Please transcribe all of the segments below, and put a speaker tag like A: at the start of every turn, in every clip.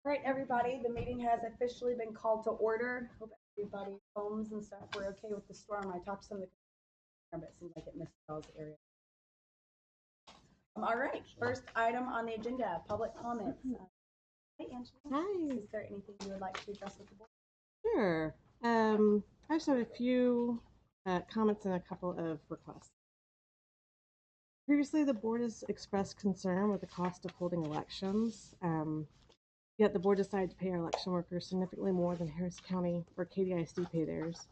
A: Right, everybody, the meeting has officially been called to order. Hope everybody homes and stuff were okay with the storm. I talked to some of the but it seems like it missed y'all's area. All right, first item on the agenda, public comments. Hey, Angela.
B: Hi.
A: Is there anything you would like to address with the board?
B: Sure. I just have a few comments and a couple of requests. Previously, the board has expressed concern with the cost of holding elections. Yet the board decided to pay our election workers significantly more than Harris County or KDIC pay theirs.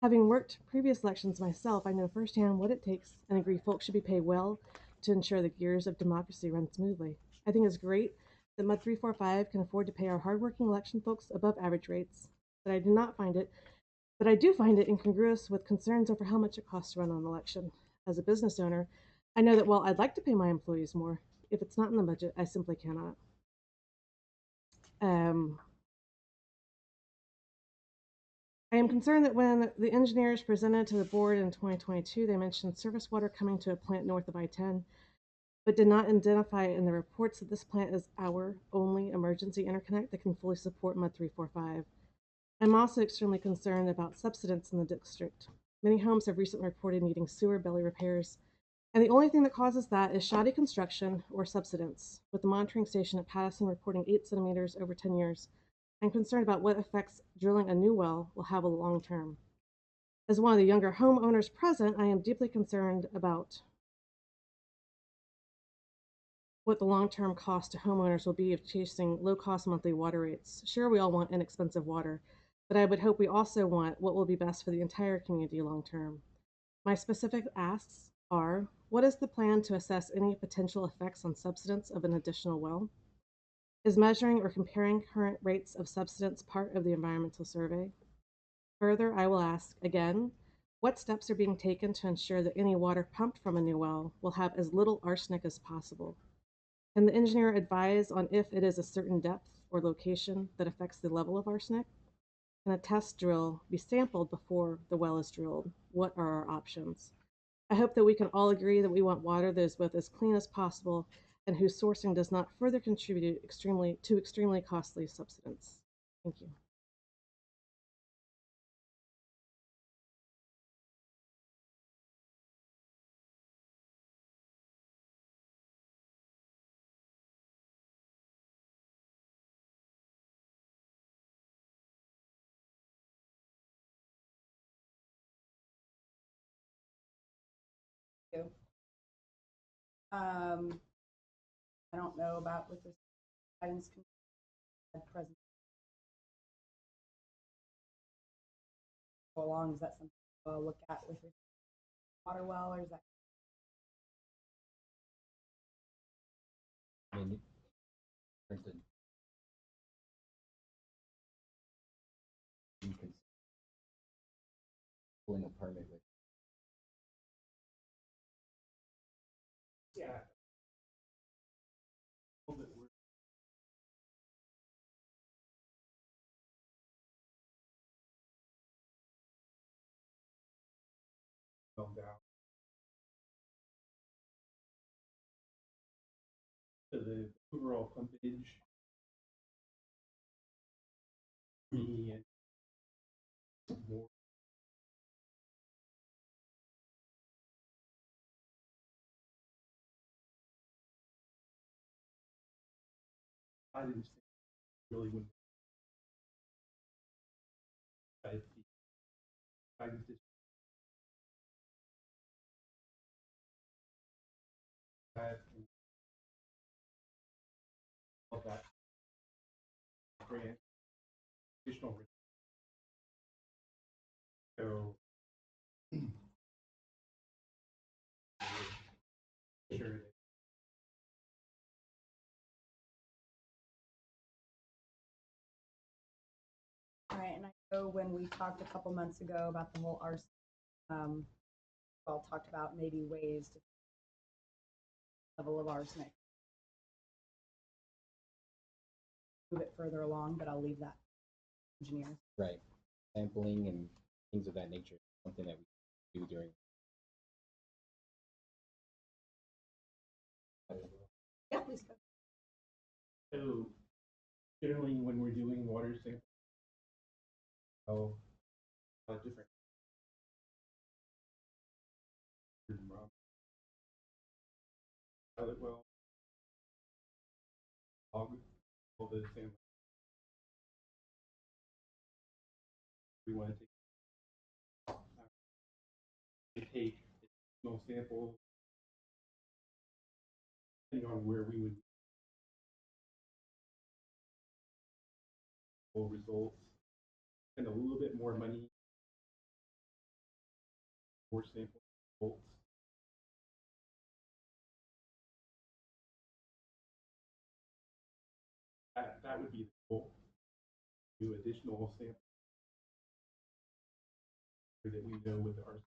B: Having worked previous elections myself, I know firsthand what it takes and agree folks should be paid well to ensure the gears of democracy run smoothly. I think it's great that MUD 345 can afford to pay our hardworking election folks above average rates, but I do find it incongruous with concerns over how much it costs to run an election. As a business owner, I know that while I'd like to pay my employees more, if it's not in the budget, I simply cannot. I am concerned that when the engineers presented to the board in 2022, they mentioned surface water coming to a plant north of I-10, but did not identify in the reports that this plant is our only emergency interconnect that can fully support MUD 345. I'm also extremely concerned about subsidence in the district. Many homes have recently reported needing sewer belly repairs, and the only thing that causes that is shoddy construction or subsidence, with the monitoring station at Patterson reporting 8 centimeters over 10 years. I'm concerned about what effects drilling a new well will have long term. As one of the younger homeowners present, I am deeply concerned about what the long-term cost to homeowners will be of chasing low-cost monthly water rates. Sure, we all want inexpensive water, but I would hope we also want what will be best for the entire community long-term. My specific asks are, what is the plan to assess any potential effects on subsidence of an additional well? Is measuring or comparing current rates of subsidence part of the environmental survey? Further, I will ask again, what steps are being taken to ensure that any water pumped from a new well will have as little arsenic as possible? Can the engineer advise on if it is a certain depth or location that affects the level of arsenic? Can a test drill be sampled before the well is drilled? What are our options? I hope that we can all agree that we want water that is both as clean as possible and whose sourcing does not further contribute to extremely costly subsidence. Thank you.
A: Thank you. I don't know about what this guidance present go along. Is that something we'll look at with your water well, or is that?
C: I mean, for instance, you can pulling a permit with.
D: Yeah. A little bit weird. Down. So the overall pumpage, me and more. I didn't think really would. I just that and all that grant additional. So sure.
A: All right, and I know when we talked a couple months ago about the whole arsenic, we all talked about maybe ways to level of arsenic. Move it further along, but I'll leave that to engineers.
C: Right. Sampling and things of that nature, something that we do during.
A: Yeah, please go.
D: So generally when we're doing water sampling, different pilot well, all the samples. We want to take additional samples depending on where we would pull results, and a little bit more money, more sample results. That would be the goal. Do additional samples so that we know with our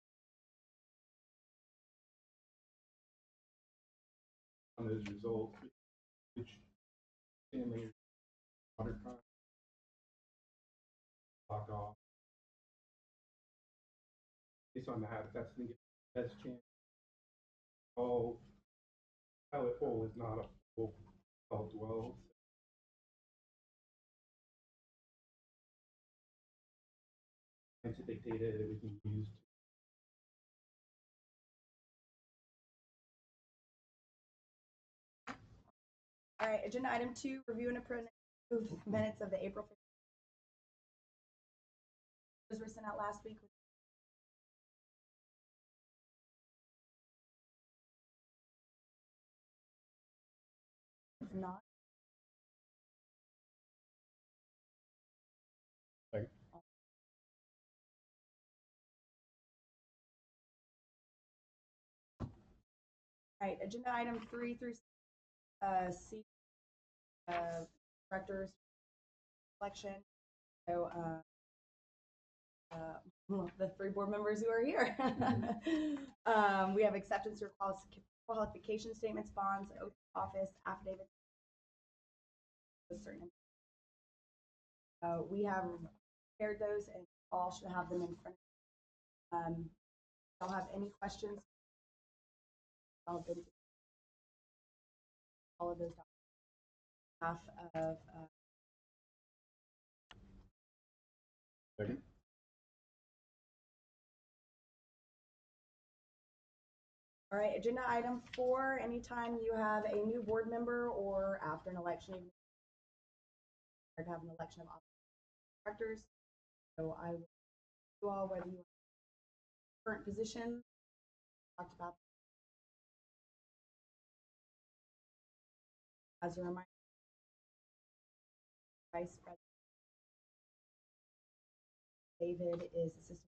D: on those results which family water content lock off. Based on that, that's going to get the best chance. All pilot hole is not a full salt well. Scientific data that we can use to
A: All right, agenda item 2, review and approve minutes of the April 15th. Those were sent out last week. If not.
C: Second.
A: All right, agenda item 3 through C, directors election. So the 3 board members who are here. We have acceptance or qualification statements, bonds, oath of office, affidavits. We have prepared those and all should have them in front of you. I'll have any questions. I'll go to all of those documents. Half of
C: Second.
A: all right, agenda item 4, anytime you have a new board member or after an election, you have an election of directors. So I will do all whether you current position, talked about as a reminder, Vice President David is assistant.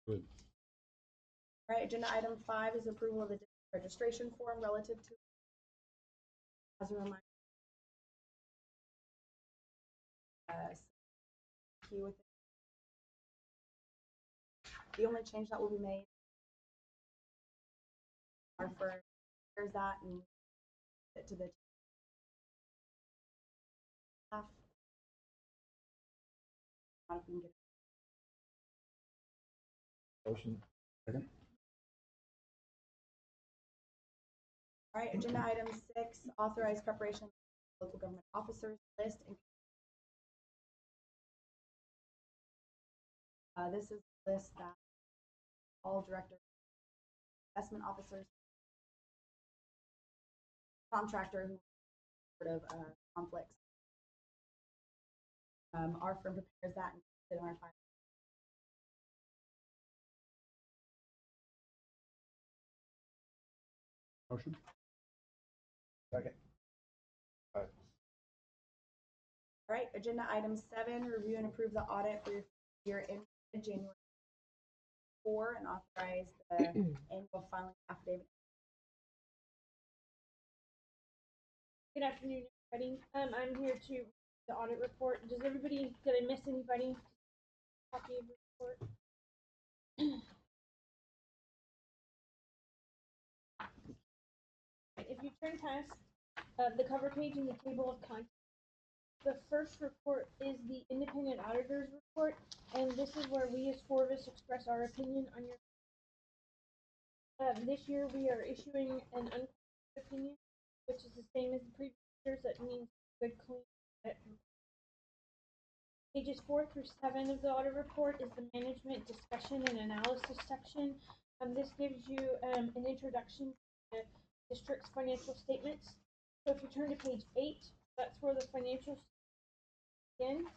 C: Good.
A: All right, agenda item 5 is approval of the registration form relative to, as a reminder, with it. The only change that will be made are for there's that and it to the staff. If we can get
C: Motion. Second.
A: all right, agenda item 6, authorize preparation of local government officers list. And this is the list that all directors, investment officers, contractor who sort of conflicts. Our firm prepares that and puts it in our file.
C: Motion. Second.
A: All right, agenda item 7, review and approve the audit for your year in January 4 and authorize the annual filing affidavit.
E: Good afternoon, everybody. I'm here to read the audit report. Did I miss anybody? Copy of the report. If you turn past the cover page in the table of contents, the first report is the independent auditor's report, and this is where we as Forvis express our opinion on your This year we are issuing an unqualified opinion, which is the same as the previous years. That means good, clean. Pages 4 through 7 of the audit report is the management discussion and analysis section. This gives you an introduction to the district's financial statements. So if you turn to page 8, that's where the financials begin.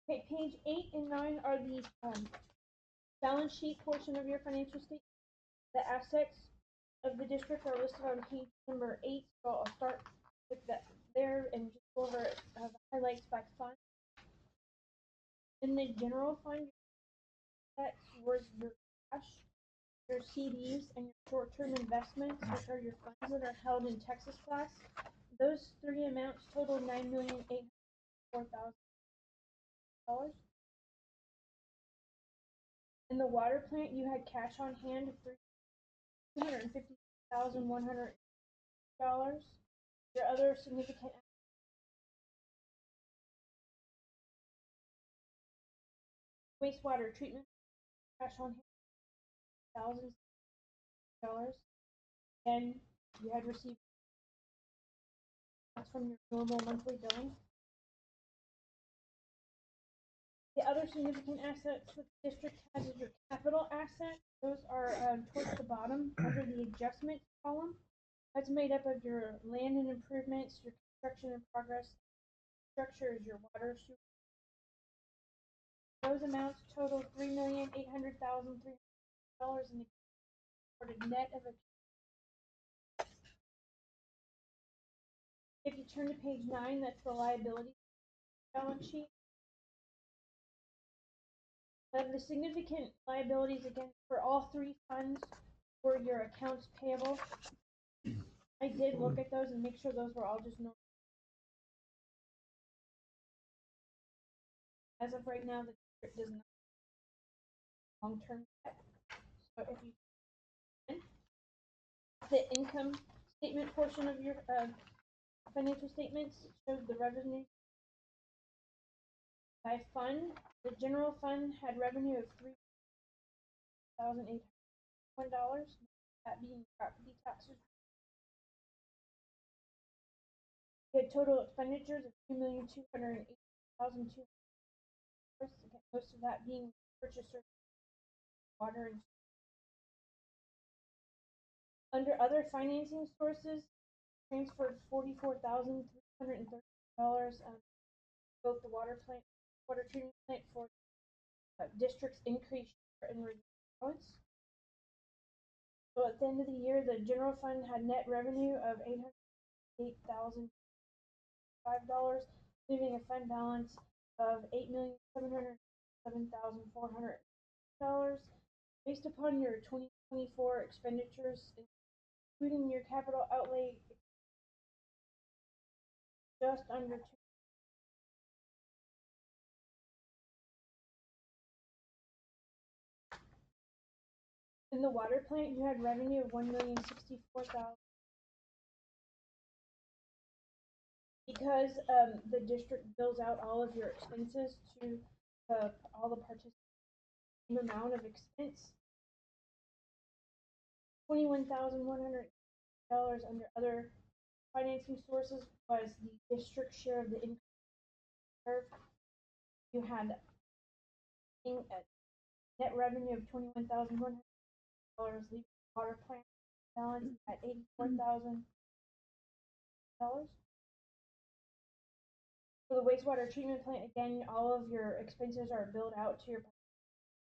E: Okay, page 8 and 9 are the balance sheet portion of your financial statement. The assets of the district are listed on page number 8, so I'll start with that there and just go over the highlights by fund. In the general fund, that's where your cash, your CDs, and your short-term investments, which are your funds that are held in Texas class. Those three amounts total $9,804,000. In the water plant, you had cash on hand of $250,100. Your other significant wastewater treatment, cash on hand $1,000. And you had received that's from your normal monthly billing. The other significant assets that the district has is your capital assets. Those are towards the bottom under the adjustment column. That's made up of your land and improvements, your construction in progress, structure is your water, sewer. Those amounts total $3,800,300 and reported net of a. If you turn to page 9, that's the liability balance sheet. The significant liabilities again for all three funds were your accounts payable. I did look at those and make sure those were all just normal. As of right now, the district does not long-term debt. So if you the income statement portion of your financial statements shows the revenue by fund. The general fund had revenue of $3,801, that being property taxes. We had total expenditures of $2,280,200. Most of that being purchase of water and under other financing sources, transferred $44,330 both the water treatment plant for district's increased and allowance. So at the end of the year, the general fund had net revenue of $808,005, leaving a fund balance of $8,707,400. Based upon your 2024 expenditures, including your capital outlay, just under in the water plant, you had revenue of $1,064,000. Because the district bills out all of your expenses to all the participants, amount of expense, $21,100 under other financing sources was the district share of the income curve. You had a net revenue of $21,100, leaving the water plant balance at $84,000. For the wastewater treatment plant, again, all of your expenses are billed out to your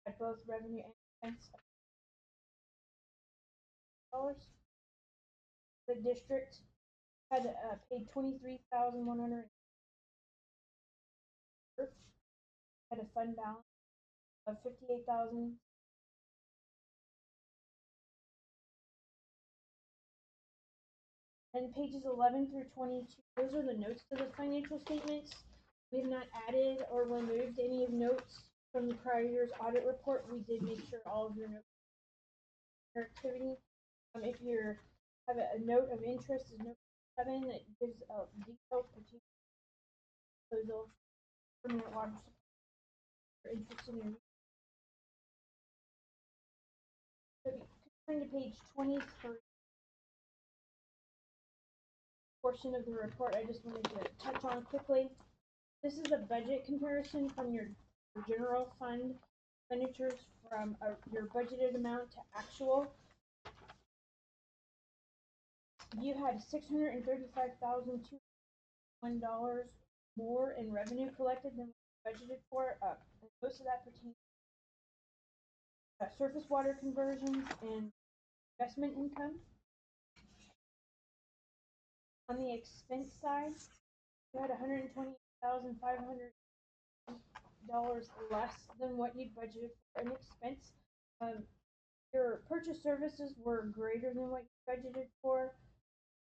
E: at both revenue and expense. The district had paid $23,100. Had a fund balance of $58,000. And pages 11 through 22, those are the notes to the financial statements. We have not added or removed any of notes from the prior year's audit report. We did make sure all of your notes are activity. If you have a note of interest, is note 7 that gives a detailed particular proposal from your water supply. you're interested in. So if you turn to page 23, portion of the report I just wanted to touch on quickly. This is a budget comparison from your general fund expenditures from your budgeted amount to actual. You had $635,201 more in revenue collected than budgeted for. And most of that pertains to surface water conversions and investment income. On the expense side, you had $120,500 less than what you'd budgeted for in expense. Your purchase services were greater than what you budgeted for,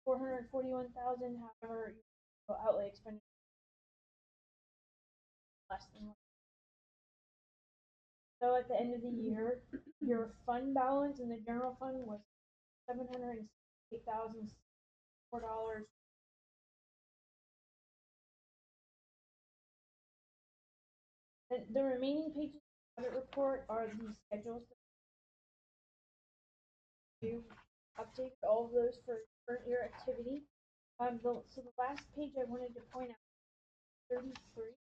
E: $441,000. However, your outlay expenditure less than what. So at the end of the year, your fund balance in the general fund was $768,004. The remaining pages of the audit report are the schedules. You updated all of those for current year activity. So the last page I wanted to point out, 33.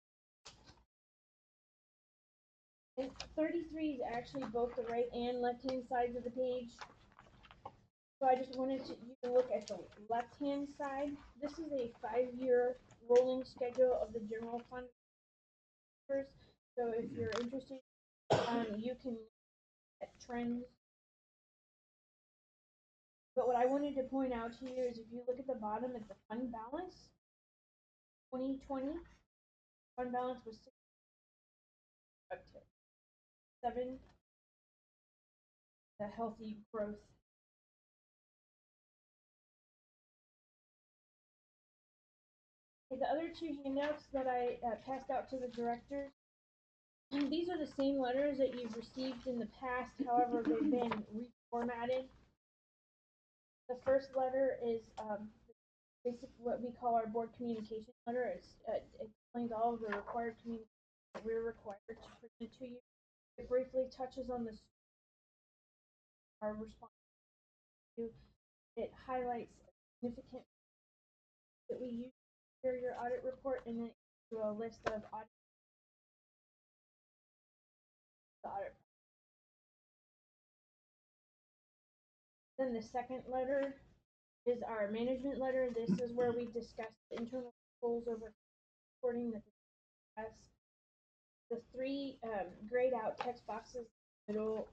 E: And 33 is actually both the right and left-hand sides of the page. So I just wanted you to look at the left-hand side. This is a 5-year rolling schedule of the general fund. So if you're interested, you can look at trends. But what I wanted to point out here is if you look at the bottom at the fund balance, 2020, fund balance was 7, the healthy growth. Okay, the other two handouts that I passed out to the directors, these are the same letters that you've received in the past, however, they've been reformatted. The first letter is basically what we call our board communication letter. It explains all of the required communication that we're required to present to you. It briefly touches on our response to. It highlights significant that we use for your audit report, and then to a list of audit. Then the second letter is our management letter. This is where we discuss the internal goals over reporting that has. The 3 grayed out text boxes in the middle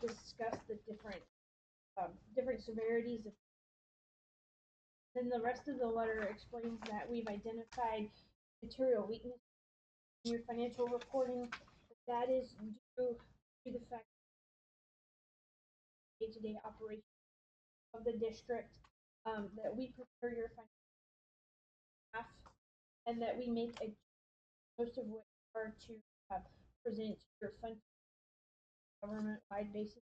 E: discuss the different severities of. Then the rest of the letter explains that we've identified material weakness in your financial reporting. That is due to the fact day-to-day operation of the district, that we prepare your financial staff, and that we make most of which are to present your fund government-wide basis.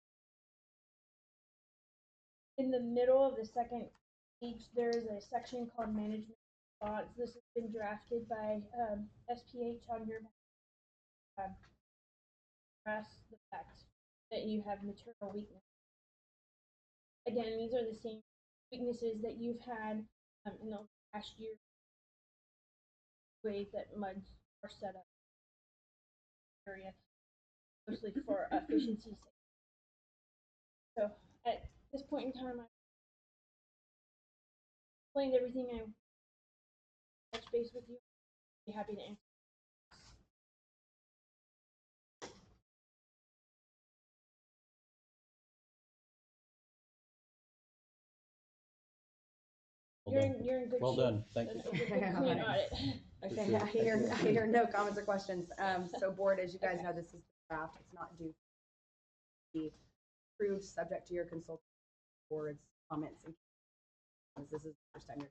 E: In the middle of the second page, there is a section called management response. This has been drafted by SPH on your behalf. Address the fact that you have material weakness. Again, these are the same weaknesses that you've had in the past year. Ways that MUDs are set up area, mostly for efficiency's sake. So at this point in time, I explained everything. I touch base with you. I'd be happy to answer. You're in good shape.
F: Well done. Thank you.
E: It's a good clean audit.
A: Okay,
F: sure.
A: I hear no comments or questions. So board, as you guys know, this is the draft. It's not due to be approved, subject to your consultant board's comments. And this is the first time you're.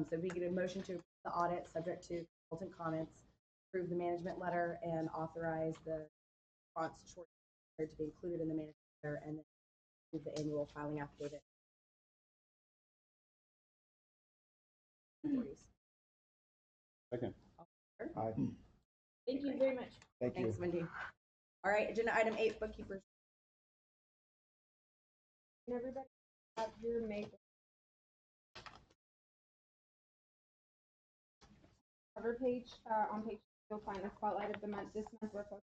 A: So we get a motion to approve the audit, subject to consultant comments, approve the management letter, and authorize the response short to be included in the management letter, and then approve the annual filing affidavit.
F: Second.
A: Aye.
E: Thank you very much.
F: Thank you.
A: Thanks, Wendy. All right, agenda item 8, bookkeepers.
G: And everybody have your May cover page. On page 2, you'll find the spotlight of the month. This month we're focused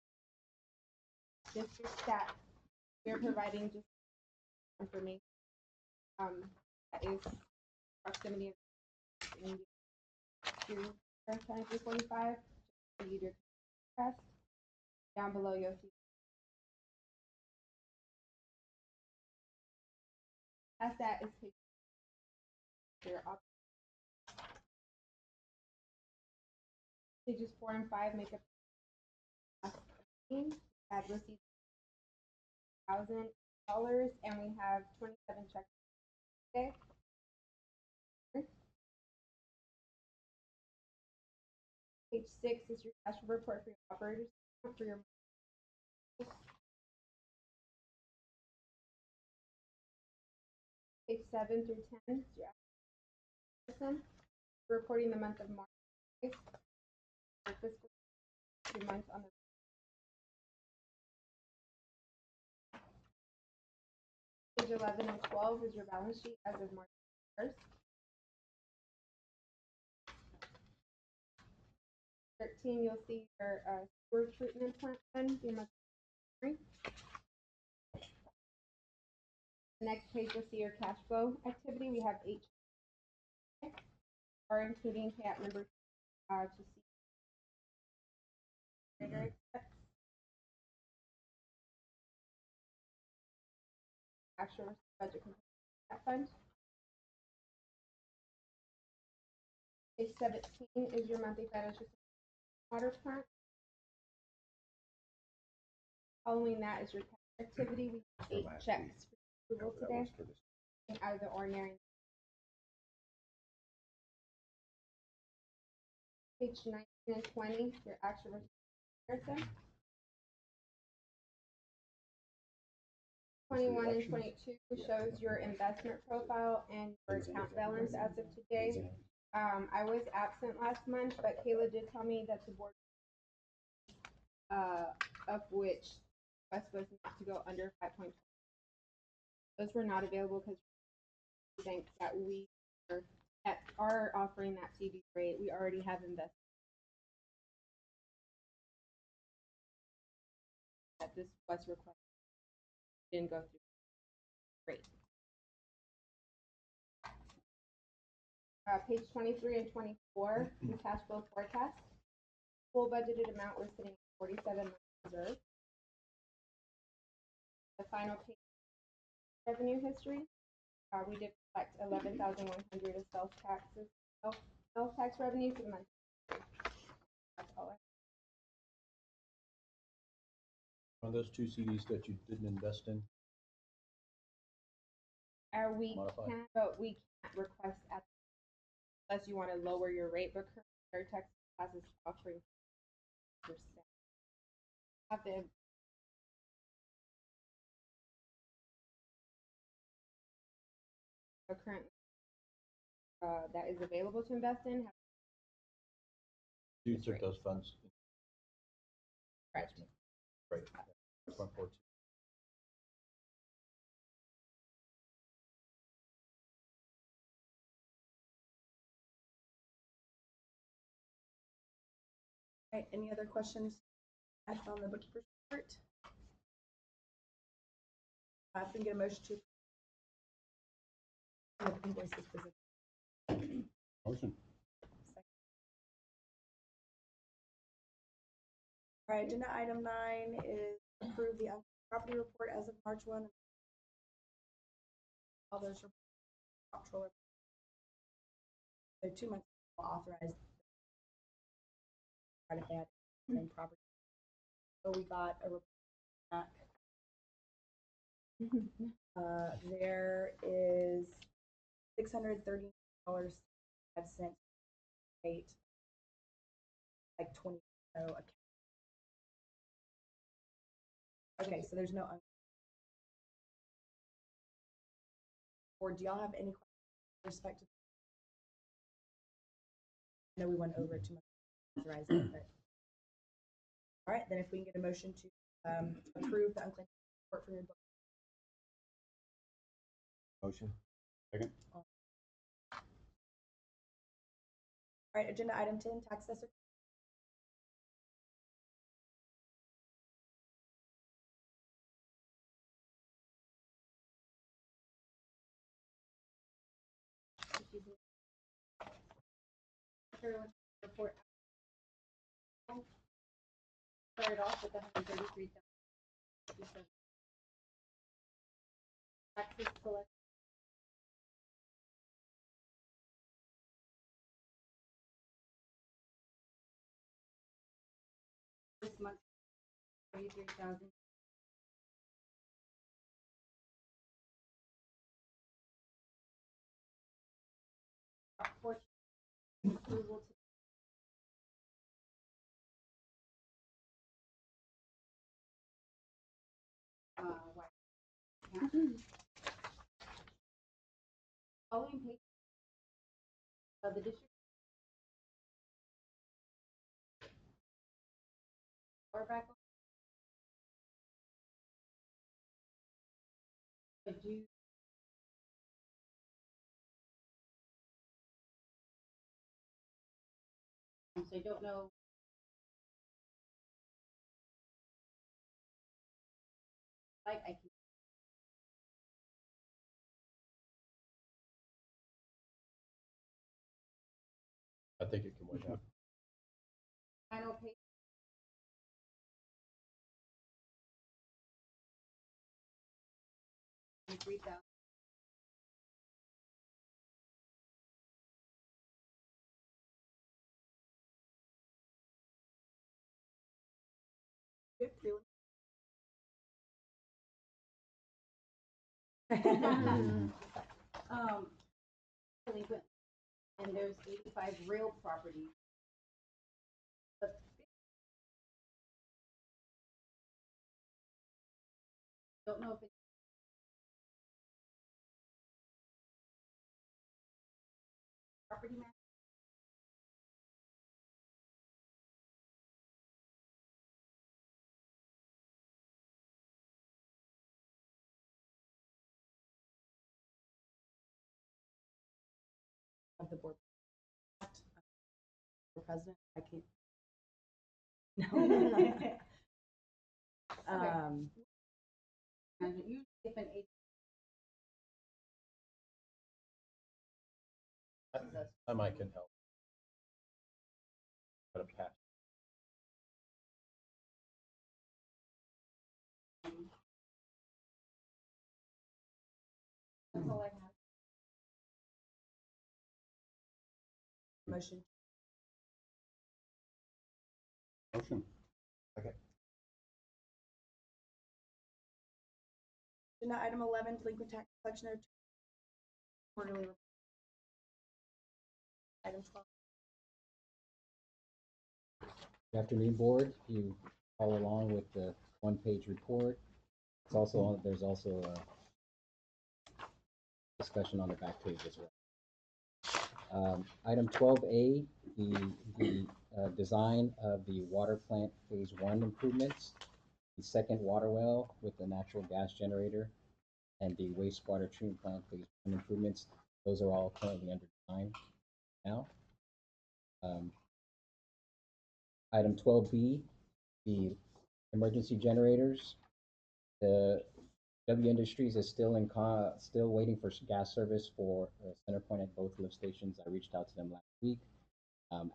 G: on district stats. We're providing just information. That is proximity of to 2345. For you to test. Down below you'll see that is your pages 4 and 5 make up add receipts $1,000 and we have 27 checks today. Page 6 is your cash report for your operators for your page 7 through 10 is your person reporting the month of March. Fiscal 2 months on the page 11 and 12 is your balance sheet as of March 1st. 13, you'll see your sewer treatment plant fund, your month three. The next page, you'll see your cash flow activity. We have 8 are including pay out number to see actual budget fund. Page 17 is your monthly financial water plant. Following that is your cash activity. We have 8 checks for approval today out of the ordinary. Page 19 and 20, your actual comparison. 21 and 22 shows your investment profile and your account balance as of today. I was absent last month, but Kayla did tell me that the board of which West was not to go under 5.2. Those were not available because we think that we are offering that CD rate. We already have invested. That this was requested didn't go through. Great. Page 23 and 24, the cash flow forecast. Full budgeted amount, we're sitting at 47 million reserve. The final page, revenue history. We did collect 11,100 of sales tax revenue for the month. That's all.
F: On those 2 CDs that you didn't invest in,
G: We
F: Modified.
G: can, but we can't request at unless you want to lower your rate. But current tax classes offering percent. Have the current that is available to invest in.
F: you took those funds.
G: Correct.
F: Right. That's 142.
A: All right, any other questions on the bookkeeper's report? If we can get a motion to invoices specific.
F: Motion.
A: All right, agenda item 9 is approve the property report as of March 1. All those comptroller. So 2 months authorized. If they had same property. So we got a report back. There is $630.05 paid, like 20. Okay, so there's no. Or do y'all have any questions with respect to? I know we went over it too much, but All right, then if we can get a motion to approve the unclaimed report for your book.
F: Motion.
A: All right, agenda item 10, tax assessor. Everyone report. Started off with 133,000. Taxes collected. This month, 33,000. Approval to following page of the district or back on. I do. So I don't know. Like I can.
F: I think it can wait out.
A: Final page. And 3,000. Delinquent, and there's 85 real property. But don't know if it's property map. Of the board. For president, I can't. No. And usually if an agent.
F: I might can help. Got a pass.
A: That's all I have. Motion.
F: Motion.
A: Agenda item 11, delinquent tax collection of quarterly report. Item 12.
C: Good afternoon, board. You follow along with the one-page report. It's also there's also a discussion on the back page as well. Item 12A, the design of the water plant phase 1 improvements, the second water well with the natural gas generator, and the wastewater treatment plant phase 1 improvements. Those are all currently under design now. Item 12B, the emergency generators. The W Industries is still waiting for gas service for CenterPoint at both lift stations. I reached out to them last week,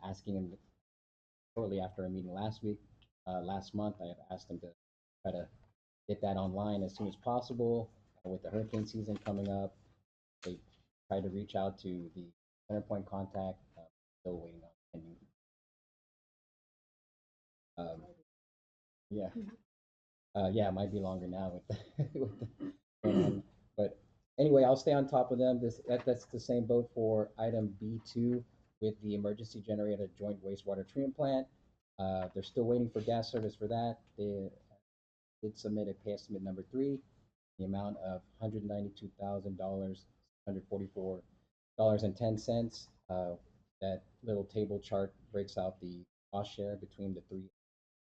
C: asking them shortly after a meeting last month. I have asked them to try to get that online as soon as possible. With the hurricane season coming up, they tried to reach out to the CenterPoint contact. Still waiting on pending. Yeah. Yeah, it might be longer now with but anyway, I'll stay on top of them. That's the same boat for item B2 with the emergency generator joint wastewater treatment plant. They're still waiting for gas service for that. They did submit a pay estimate number 3, the amount of $192,000, $144.10. That little table chart breaks out the cost share between the 3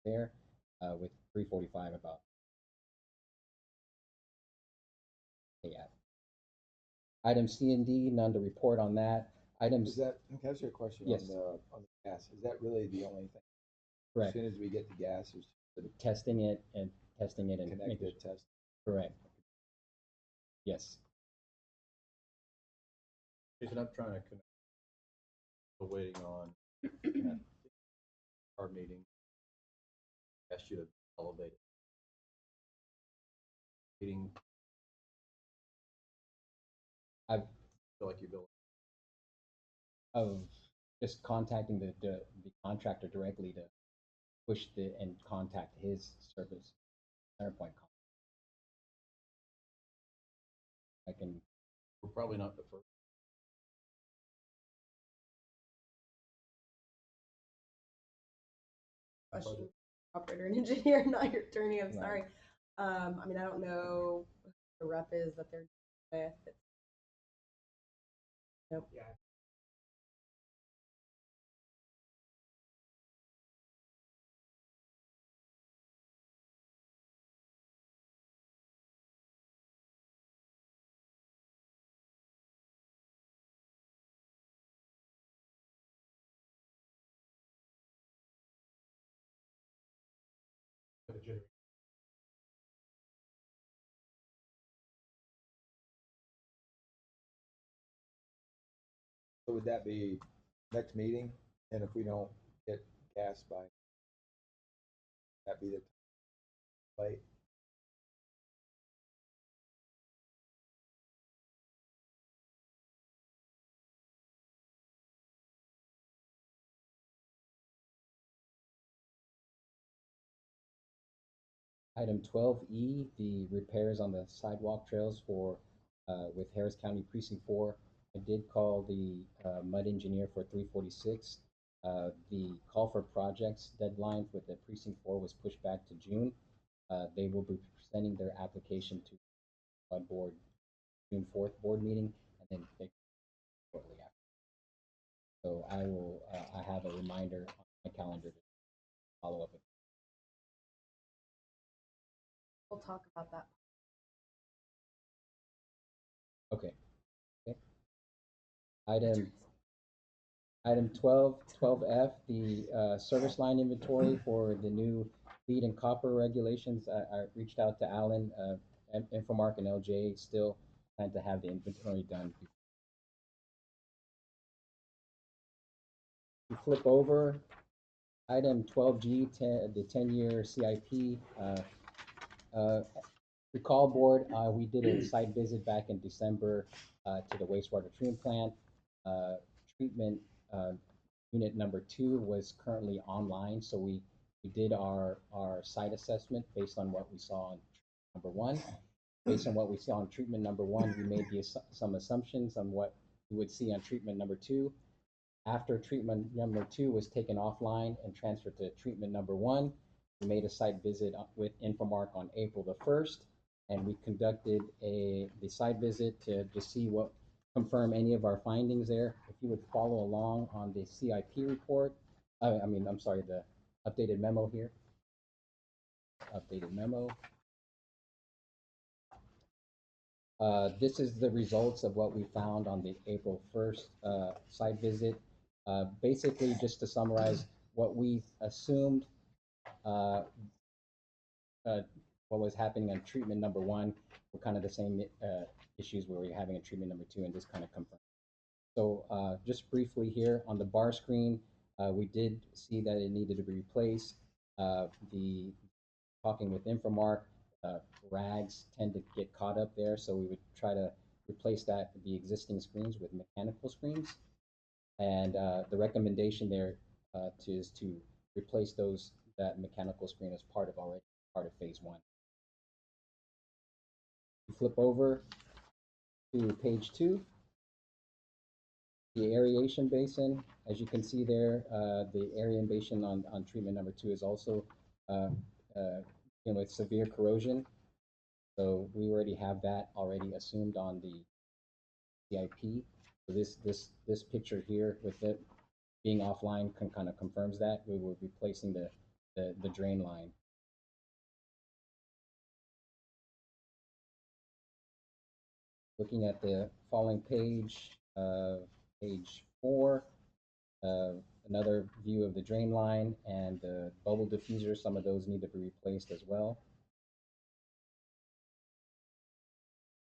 C: there. with 345 about. Yeah. Item C and D, none to report on that. Items,
H: Is that, can I ask you a question
C: Yes.
H: on the gas? Is that really the only thing? As
C: correct,
H: soon as we get the gas, is the
C: testing it and making
H: connected test?
C: correct. Yes.
F: Jason, I'm trying to connect, still waiting on that our meeting. Asked you to elevate it. Meeting.
C: I
F: feel like you built.
C: of just contacting the contractor directly to push and contact his service CenterPoint. I can.
F: We're probably not the first.
A: Question, operator and engineer, not your attorney, I'm
C: Right.
A: sorry. I mean, I don't know who the rep is that they're with. Nope.
D: Yeah. For the generator.
H: So would that be next meeting? And if we don't get gas by, that be the late?
C: Item 12E, the repairs on the sidewalk trails for, with Harris County Precinct 4. I did call the mud engineer for 346. The call for projects deadline for the Precinct 4 was pushed back to June. They will be presenting their application to mud board June 4th board meeting, and then they shortly after. So I will, I have a reminder on my calendar to follow up with.
A: We'll talk about that.
C: Okay. Okay. Item 12F, the service line inventory for the new lead and copper regulations. I reached out to Alan, Infomark and LJ still plan to have the inventory done. You flip over, item 12G, the 10-year CIP. Recall board, we did a site visit back in December to the wastewater treatment plant. Treatment unit number 2 was currently online, so we did our site assessment based on what we saw on number 1. Based on what we saw on treatment number 1, we made some assumptions on what we would see on treatment number 2. After treatment number 2 was taken offline and transferred to treatment number 1, we made a site visit with Infomark on April the 1st, and we conducted the site visit to see what confirm any of our findings there. If you would follow along on the CIP report, I'm sorry, the updated memo here. Updated memo. This is the results of what we found on the April 1st site visit. Basically, just to summarize, what we assumed what was happening on treatment number 1 were kind of the same issues we were having in treatment number 2, and this kind of confirmed. So just briefly here on the bar screen, we did see that it needed to be replaced. Talking with Infomark, rags tend to get caught up there, so we would try to replace the existing screens with mechanical screens. And the recommendation there is to replace that mechanical screen as part of phase 1. You flip over to page 2. The aeration basin, as you can see there, the aeration basin on treatment number 2 is also with severe corrosion. So we already have that already assumed on the CIP. So this picture here with it being offline kind of confirms that. We were replacing the drain line Looking at the following page, page 4, another view of the drain line and the bubble diffuser. Some of those need to be replaced as well.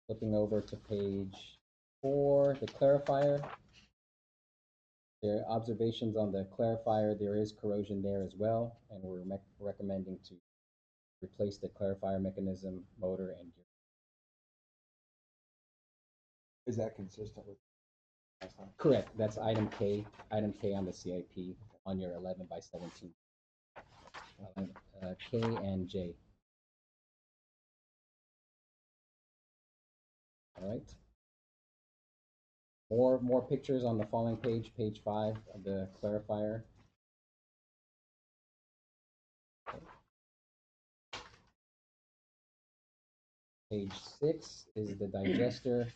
C: Flipping over to page 4, the clarifier. There are observations on the clarifier. There is corrosion there as well, and we're recommending to replace the clarifier mechanism, motor, and gear.
H: Is that consistent with last time?
C: Correct. That's item K on the CIP on your 11 by 17. K and J. All right. More pictures on the following page, page 5 of the clarifier. Page 6 is the digester.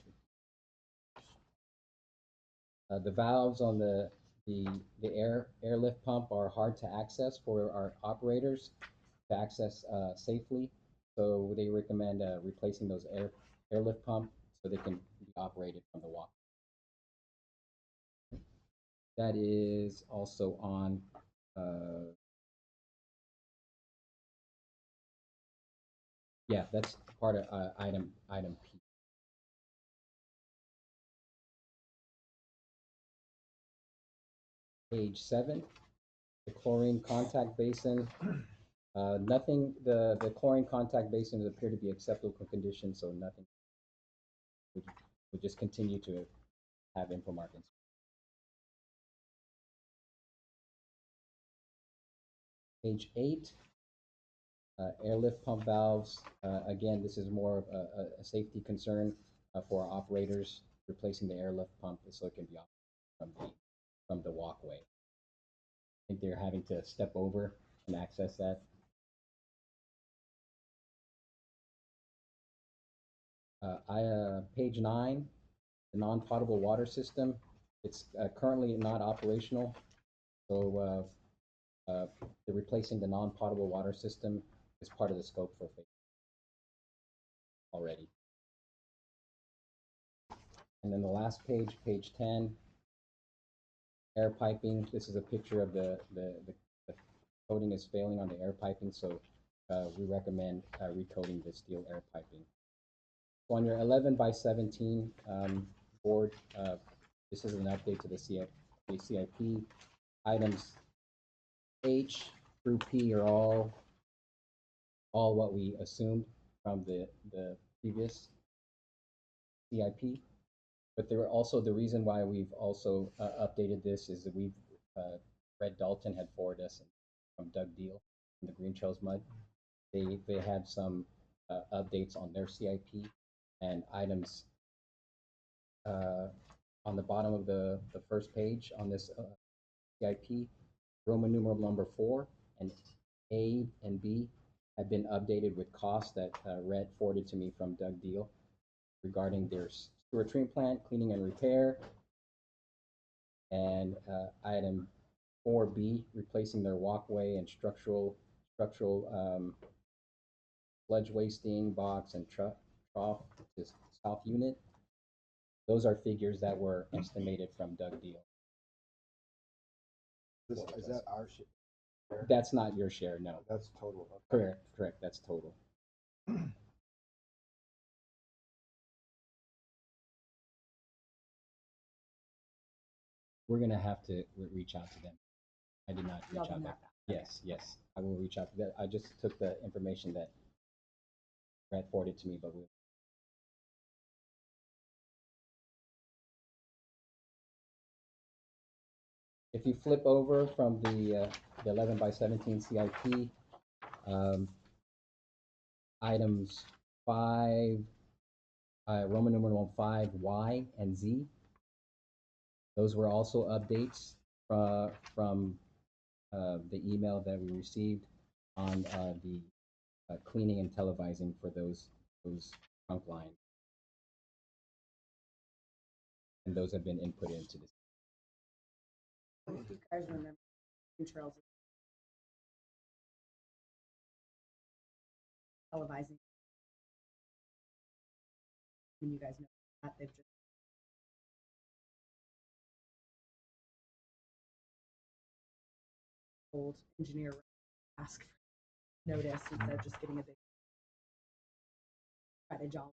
C: The valves on the airlift pump are hard to access for our operators to access safely. So they recommend replacing those airlift pump so they can be operated from the walk. That is also on yeah, that's part of item P. Page 7, the chlorine contact basin. Nothing, the chlorine contact basins appear to be acceptable condition, so nothing. We'll just continue to have info markings. Page 8, airlift pump valves. Again, this is more of a safety concern for our operators, replacing the airlift pump so it can be operated from the walkway. I think they're having to step over and access that. Page 9, the non-potable water system. It's currently not operational, so they're replacing the non-potable water system as part of the scope for phase already. And then the last page, page 10, air piping. This is a picture of the coating is failing on the air piping, so we recommend recoating the steel air piping. So on your 11 by 17 board, this is an update to the CIP. Items H through P are all what we assumed from the previous CIP. But there were also, the reason why we've also updated this is that we've, Red Dalton had forwarded us from Doug Deal from the Green Trails Mud. They had some updates on their CIP and items on the bottom of the first page on this CIP, Roman numeral number 4 and A and B have been updated with costs that Red forwarded to me from Doug Deal regarding their sewer treatment plant, cleaning and repair, and item 4B, replacing their walkway and structural sludge wasting box and trough to south unit. Those are figures that were estimated from Doug Deal.
H: Is that our share?
C: That's not your share, no.
H: That's total. Okay.
C: Correct, that's total. We're gonna have to reach out to them. I did not reach out. Yes, I will reach out to them. I just took the information that Brad forwarded to me, but we. If you flip over from the 11 by 17 CIP, items 5, Roman numeral 5, Y, and Z. Those were also updates from the email that we received on the cleaning and televising for those trunk lines. And those have been inputted into this.
A: If you guys remember, Green Trails televising. And you guys know. that. They've just told engineer ask for notice instead of just getting a big cottage all.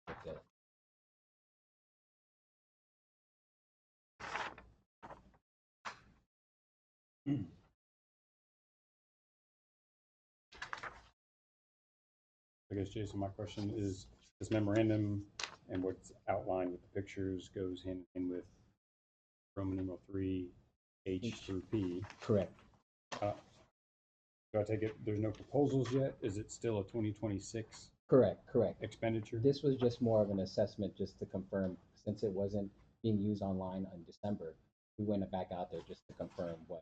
C: That's it.
I: I guess, Jason, my question is, this memorandum and what's outlined with the pictures goes hand in with Roman numeral 3, H through P.
C: Correct.
I: Do I take it, there's no proposals yet? Is it still a 2026
C: Correct.
I: expenditure?
C: This was just more of an assessment just to confirm, since it wasn't being used online in December, we went back out there just to confirm what.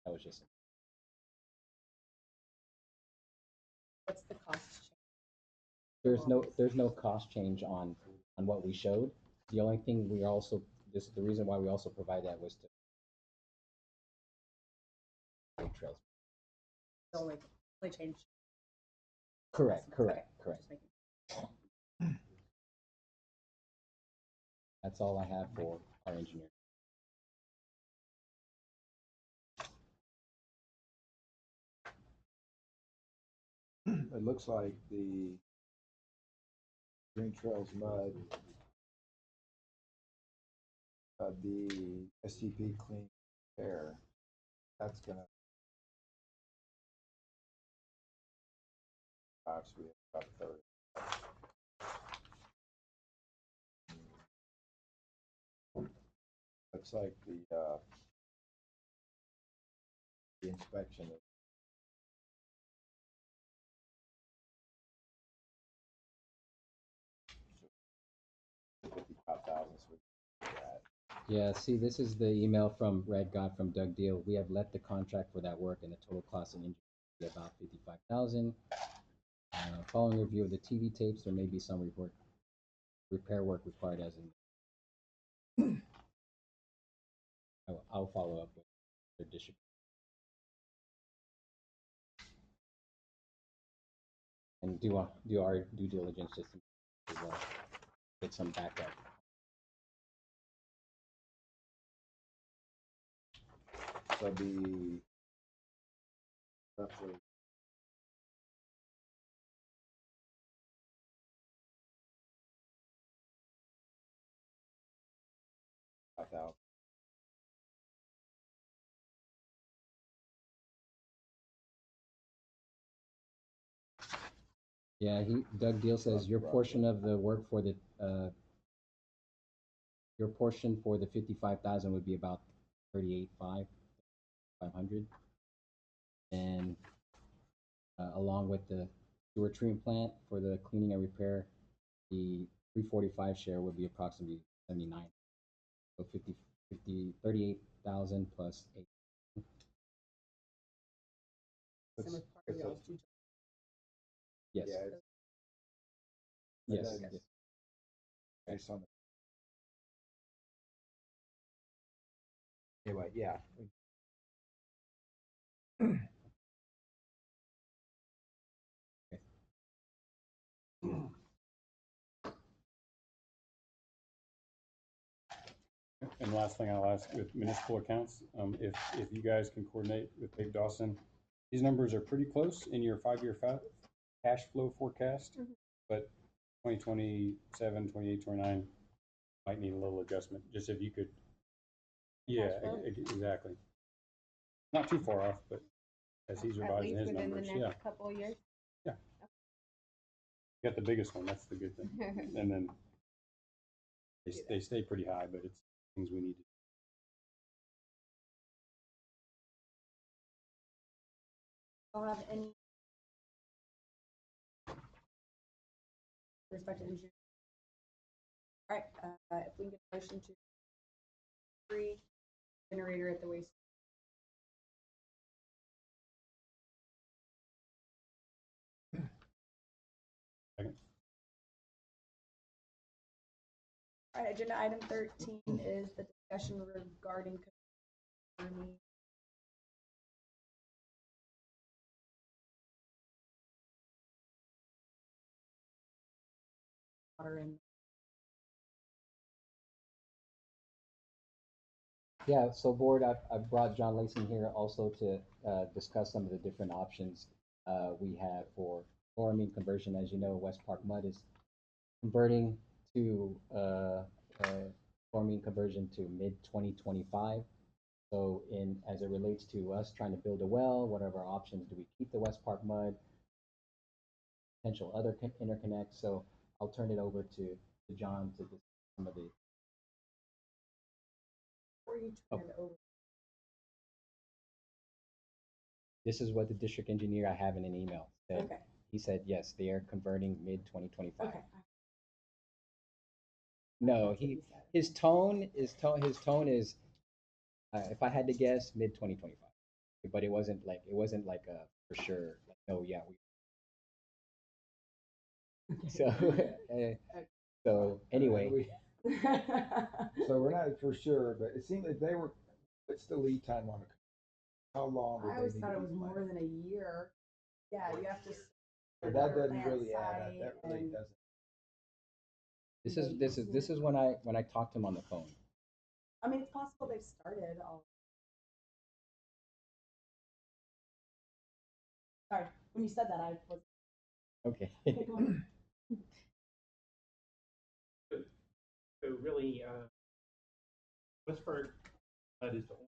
C: That was just.
A: What's the cost change?
C: There's no cost change on what we showed. The only thing we also, the reason why we also provide that was to trails.
A: The only change.
C: Correct.
A: Okay, just making-
C: That's all I have for our engineer.
H: It looks like the Green Trails mud, the STP clean air, that's gonna. Obviously, about a third. Looks like the inspection is.
C: Yeah, see, this is the email from Red got from Doug Deal. We have let the contract for that work and the total cost of engineering be about 55,000. Following review of the TV tapes, there may be some repair work required as in. I'll follow up with the district. And do our due diligence just to get some backup.
H: So the roughly $5,000.
C: Yeah, Doug Deal says your portion of the work for the your portion for the 55,000 would be about 38,500, and along with the sewer treatment plant for the cleaning and repair, the 345 share would be approximately 79. So 38,000 plus 8.
A: Same with part of y'all's due
C: Yes.
H: Yeah,
C: Yes.
H: and then
C: Yes.
H: based on anyway, yeah.
I: And last thing I'll ask with municipal accounts, if you guys can coordinate with Dave Dawson, these numbers are pretty close in your 5-year cash flow forecast, but 2027, 28, 29 might need a little adjustment. Just if you could, yeah, exactly. Not too far off, but as he's
G: At
I: revising
G: least
I: his
G: within
I: numbers,
G: the
I: yeah.
G: next couple of years.
I: Got the biggest one, that's the good thing. And then they stay pretty high, but it's things we need to.
A: I'll have any respective engineer. All right, if we can get a motion to free generator at the waste.
I: Second.
A: All right, agenda item 13 is the discussion regarding concerning water and
C: Yeah, so board, I've brought John Lacy here also to discuss some of the different options we have for chloramine conversion. As you know, West Park Mud is converting to chloramine conversion to mid-2025. So as it relates to us trying to build a well, what are our options? Do we keep the West Park Mud? Potential other interconnects. So I'll turn it over to John to discuss some of the.
A: before you turn it over.
C: This is what the district engineer I have in an email said.
A: Okay.
C: He said, yes, they are converting mid-2025.
A: Okay.
C: No,
A: That's what he said.
C: his tone is, if I had to guess, mid-2025. But it wasn't like a for sure, like, no, yeah, we. So, so anyway,
H: So we're not for sure, but it seemed that they were, what's the lead time on it? How long would
A: I
H: they
A: always
H: need
A: thought
H: to
A: it
H: be
A: was more
H: planning?
A: than a year. Yeah, you have to.
H: But that doesn't really add up, that really doesn't.
C: this is when I talked to him on the phone.
A: I mean, it's possible they've started all. Sorry, when you said that, I was.
C: Okay.
D: So really, West Park Mud is the only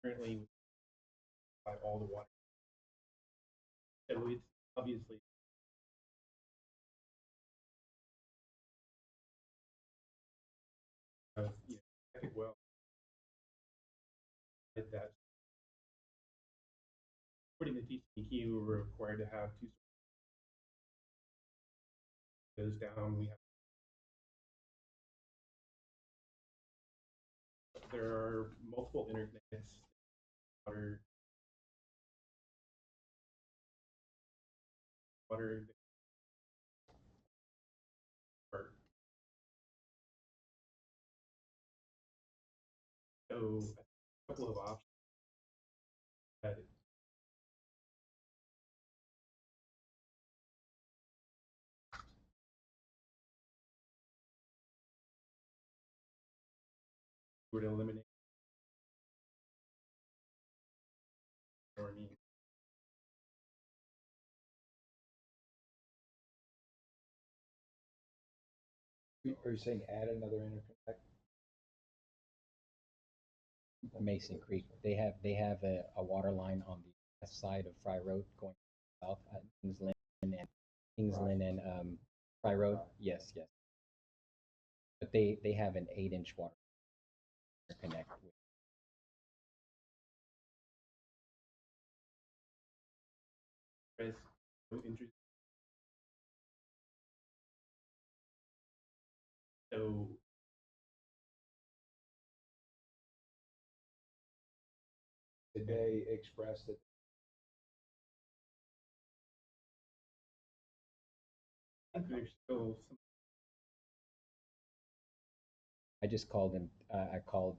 D: currently by all the water. So it's obviously second well did that. According to TCEQ, we're required to have two goes down. There are multiple interconnects. Water. So a couple of options that would eliminate chloramine.
H: Are you saying add another interconnect?
C: Mason Creek. They have a water line on the west side of Fry Road going south at Kingsland and Fry Road. Yes. But they have an 8-inch water connect.
D: Chris, so interesting. So
H: Did they express that?
D: I think there's still some.
C: I just called him. I called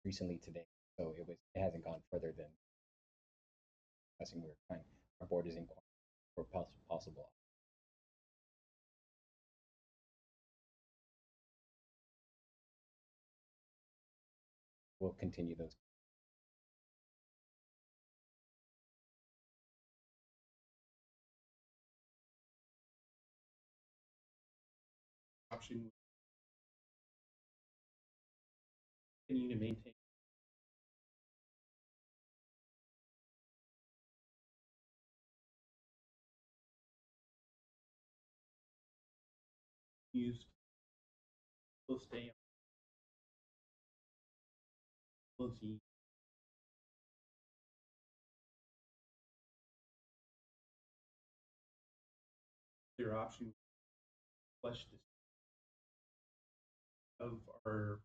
C: recently today, so it hasn't gone further than discussing. We're trying. Our board is inquiring for possible. We'll continue those.
D: Option continue to maintain used will stay on ability their option flush this of our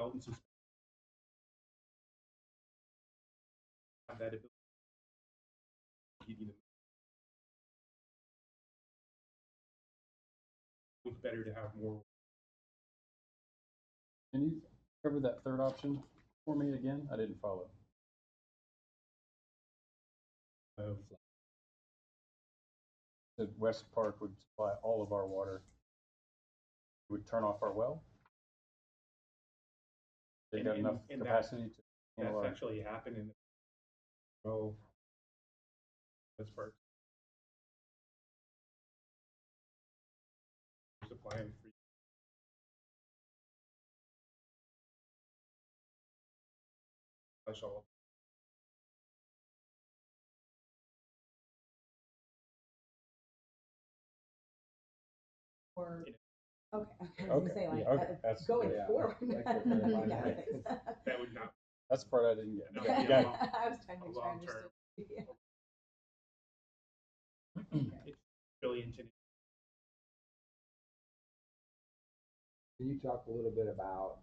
D: belt and suspenders. Have that ability. Give you the. It's better to have more.
I: Can you cover that third option for me again? I didn't follow. The West Park would supply all of our water. It would turn off our well. They've got enough
D: and
I: capacity to handle
D: That's
I: our.
D: actually happened in the well. That's part. Supplying free. Flush all.
A: Or,
D: You
A: okay, I was gonna say, like,
I: yeah, okay, that's-
A: going
H: yeah,
A: forward.
H: thanks for clarifying
A: Yeah,
H: that.
A: thanks.
D: That would not.
I: That's the part I didn't get.
D: No,
I: You
D: yeah.
I: got it.
A: I was trying to make sure I
D: Long term.
A: understood.
D: It's really intended.
H: Can you talk a little bit about,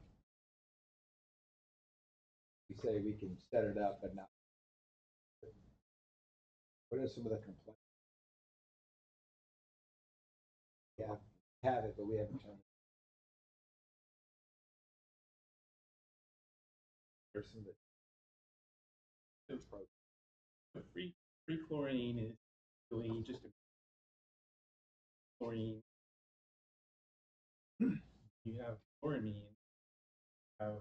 H: you say we can set it up, but not. What are some of the complaints? Yeah, have it, but we haven't turned. There's some that.
D: So free chlorine is really just a chlorine. You have chloramine, you have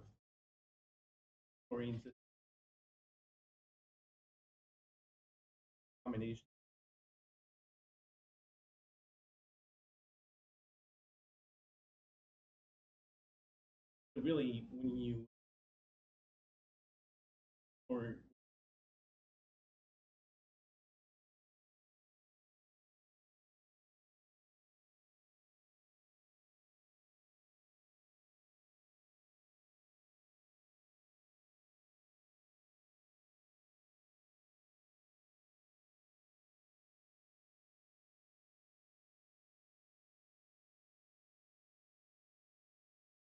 D: chlorine combination. But really, when you or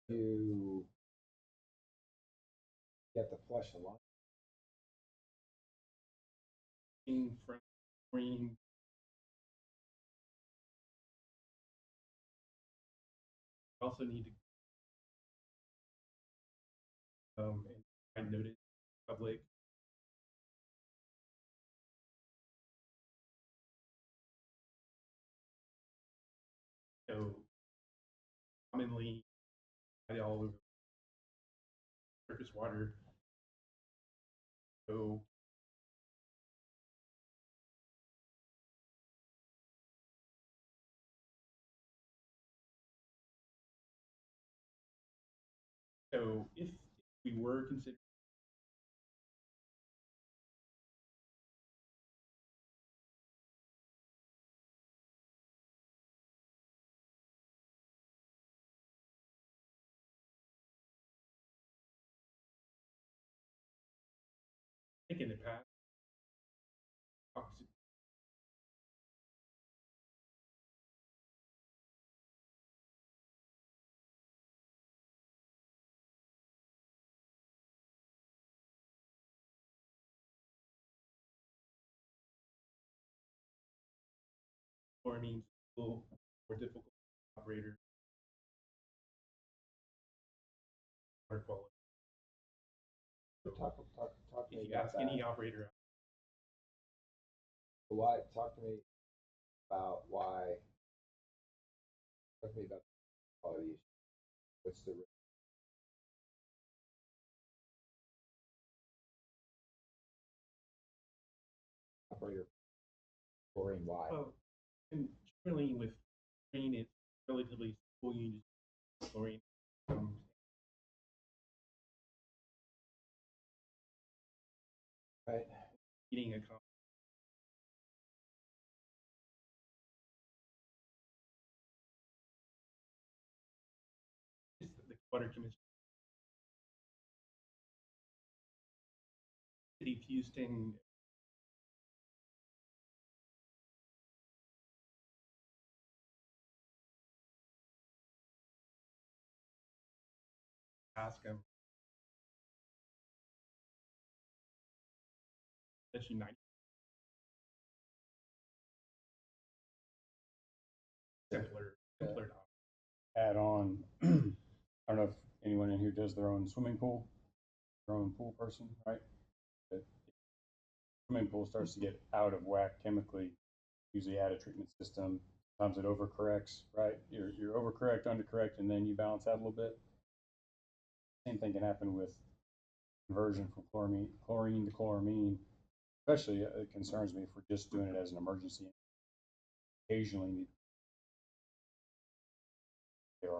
H: You have to flush a lot.
D: from chlorine, you also need to and I noticed public. So commonly all over surface water. So if we were considering in the past, chloramine is a little more difficult operator water quality.
H: So talk to me
D: If you
H: about
D: ask
H: that.
D: any operator,
H: Why, talk to me about why, talk to me about the quality issue. What's the, operator, chlorine, why?
D: well, and generally with chlorine, it's relatively simple. You use chlorine.
H: Right.
D: Eating a the water chemistry. City of Houston. Ask them Essentially 90. Simpler to operate.
I: Add on, I don't know if anyone in here does their own swimming pool, their own pool person, right? But if swimming pool starts to get out of whack chemically, usually add a treatment system. Sometimes it overcorrects, right? You're overcorrect, undercorrect, and then you balance out a little bit. Same thing can happen with conversion from chlorine to chloramine. Especially, it concerns me if we're just doing it as an emergency. Occasionally, there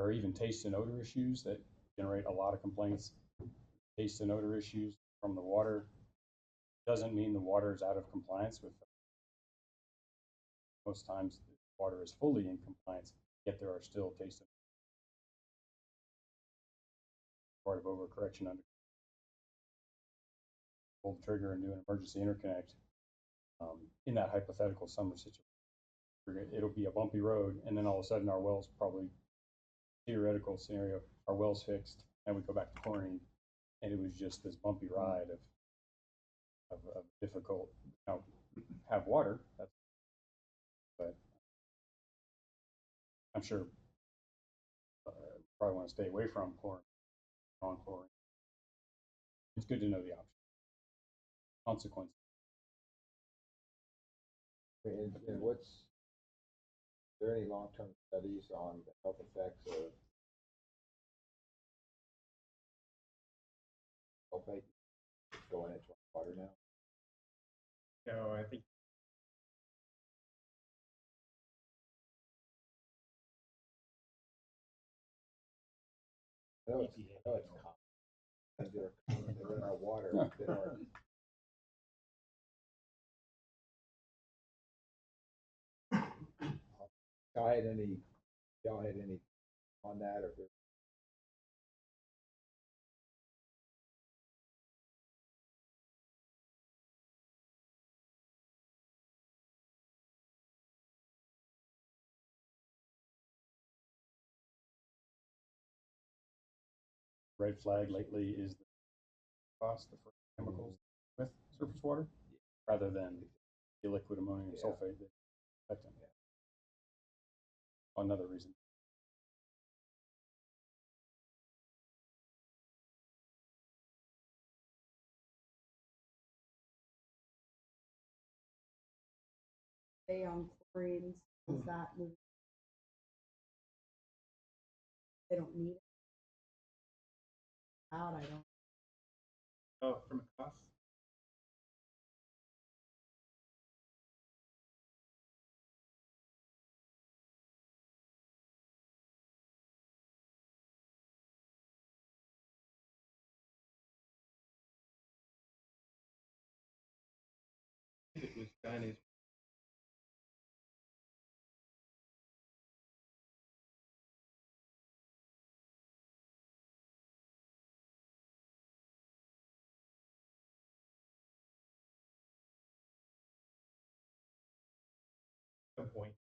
I: are even taste and odor issues that generate a lot of complaints. Taste and odor issues from the water doesn't mean the water is out of compliance with. Most times, the water is fully in compliance, yet there are still taste and part of overcorrection under pull the trigger and do an emergency interconnect. In that hypothetical summer situation, it'll be a bumpy road, and then all of a sudden our well's probably theoretical scenario, our well's fixed, and we go back to chlorine, and it was just this bumpy ride of difficult. Now, have water, but I'm sure probably want to stay away from chlorine, non-chlorine. It's good to know the option. Consequences.
H: And is there any long-term studies on the health effects of sulfate going into our water now?
D: So I think
H: I know it's common. They're in our water. That are, y'all had any on that, or
I: Red flag lately is the cost of chemicals with surface water rather than the liquid ammonium sulfate that affect them. Another reason.
A: Stay on chlorines, is that moving? They don't need it out, I don't.
D: from a cost, it was done as some point.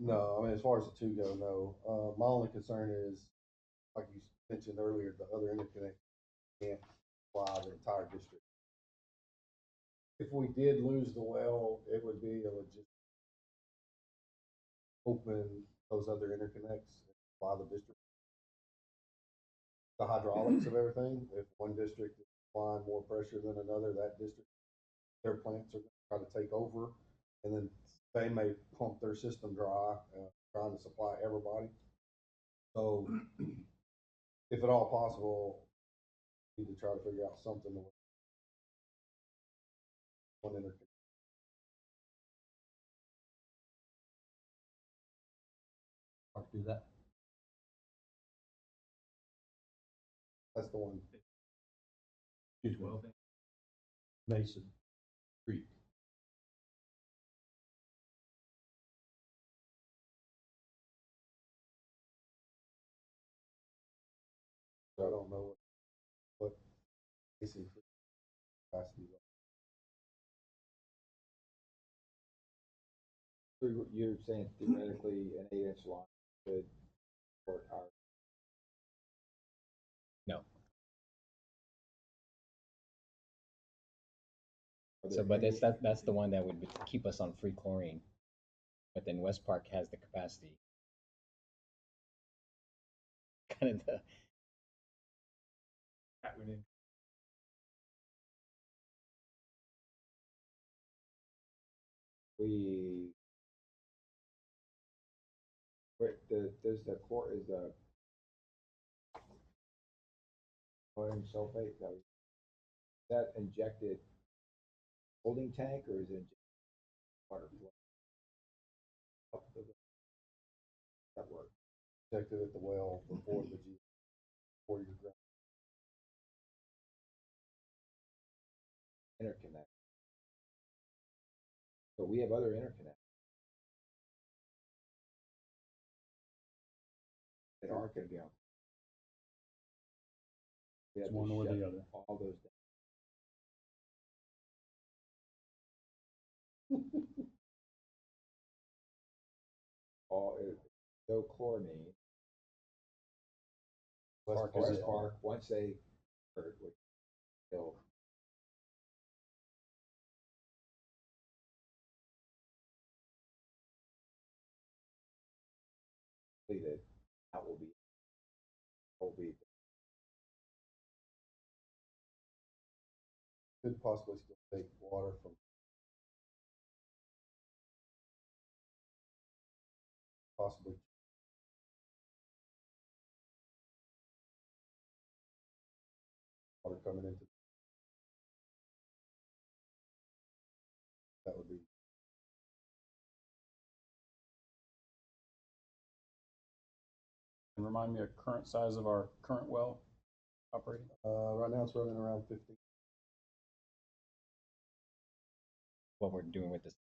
J: No, I mean, as far as the two go, no. My only concern is, like you mentioned earlier, the other interconnect can't fly the entire district. If we did lose the well, it would be a legit open those other interconnects, and fly the district. The hydraulics of everything, if one district is applying more pressure than another, that district, their plants are going to try to take over, and then they may pump their system dry, trying to supply everybody. So, if at all possible, we need to try to figure out something to one interconnect.
F: I'll do that.
J: That's the one.
F: Excuse me. Mason Creek.
J: So I don't know what AC capacity.
H: So you're saying theoretically an 8-inch line could support our.
C: No.
H: Are
C: So,
H: there
C: but
H: any-
C: that's the one that would keep us on free chlorine. But then West Park has the capacity. Kind of the,
D: That would in-
H: we, where does the core, is the chlorine sulfate, no, is that injected holding tank or is it injected water flow? Up to the- That work.
J: Protected at the well before before you ground.
H: Interconnect. So we have other interconnects. That are gonna be on. We have
I: It's
H: to
I: one or the
H: shut
I: other.
H: all those down. All, no chloramine.
J: West
H: West
J: Park.
H: Park, once they, or, which, they'll completed, that will be.
J: Could possibly still take water from. Possibly. Water coming into. That would be.
I: And remind me of current size of our current well operating?
J: Right now it's running around 50.
C: what we're doing with this.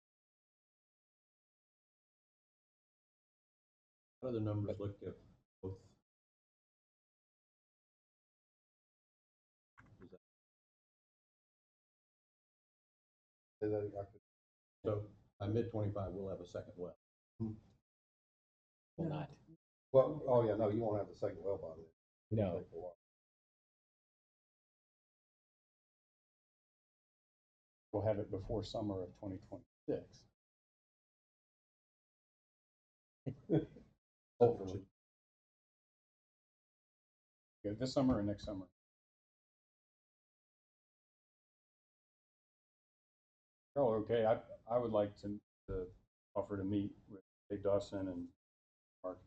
F: How do the numbers look at both?
J: Say that I could.
F: So by mid-25, we'll have a second well.
C: Will not.
J: Well, oh yeah, no, you won't have the second well by then.
C: No.
J: Take a while.
I: We'll have it before summer of 2026.
J: Hopefully.
I: Yeah, this summer or next summer? Oh, okay, I would like to offer to meet with Dave Dawson and Mark.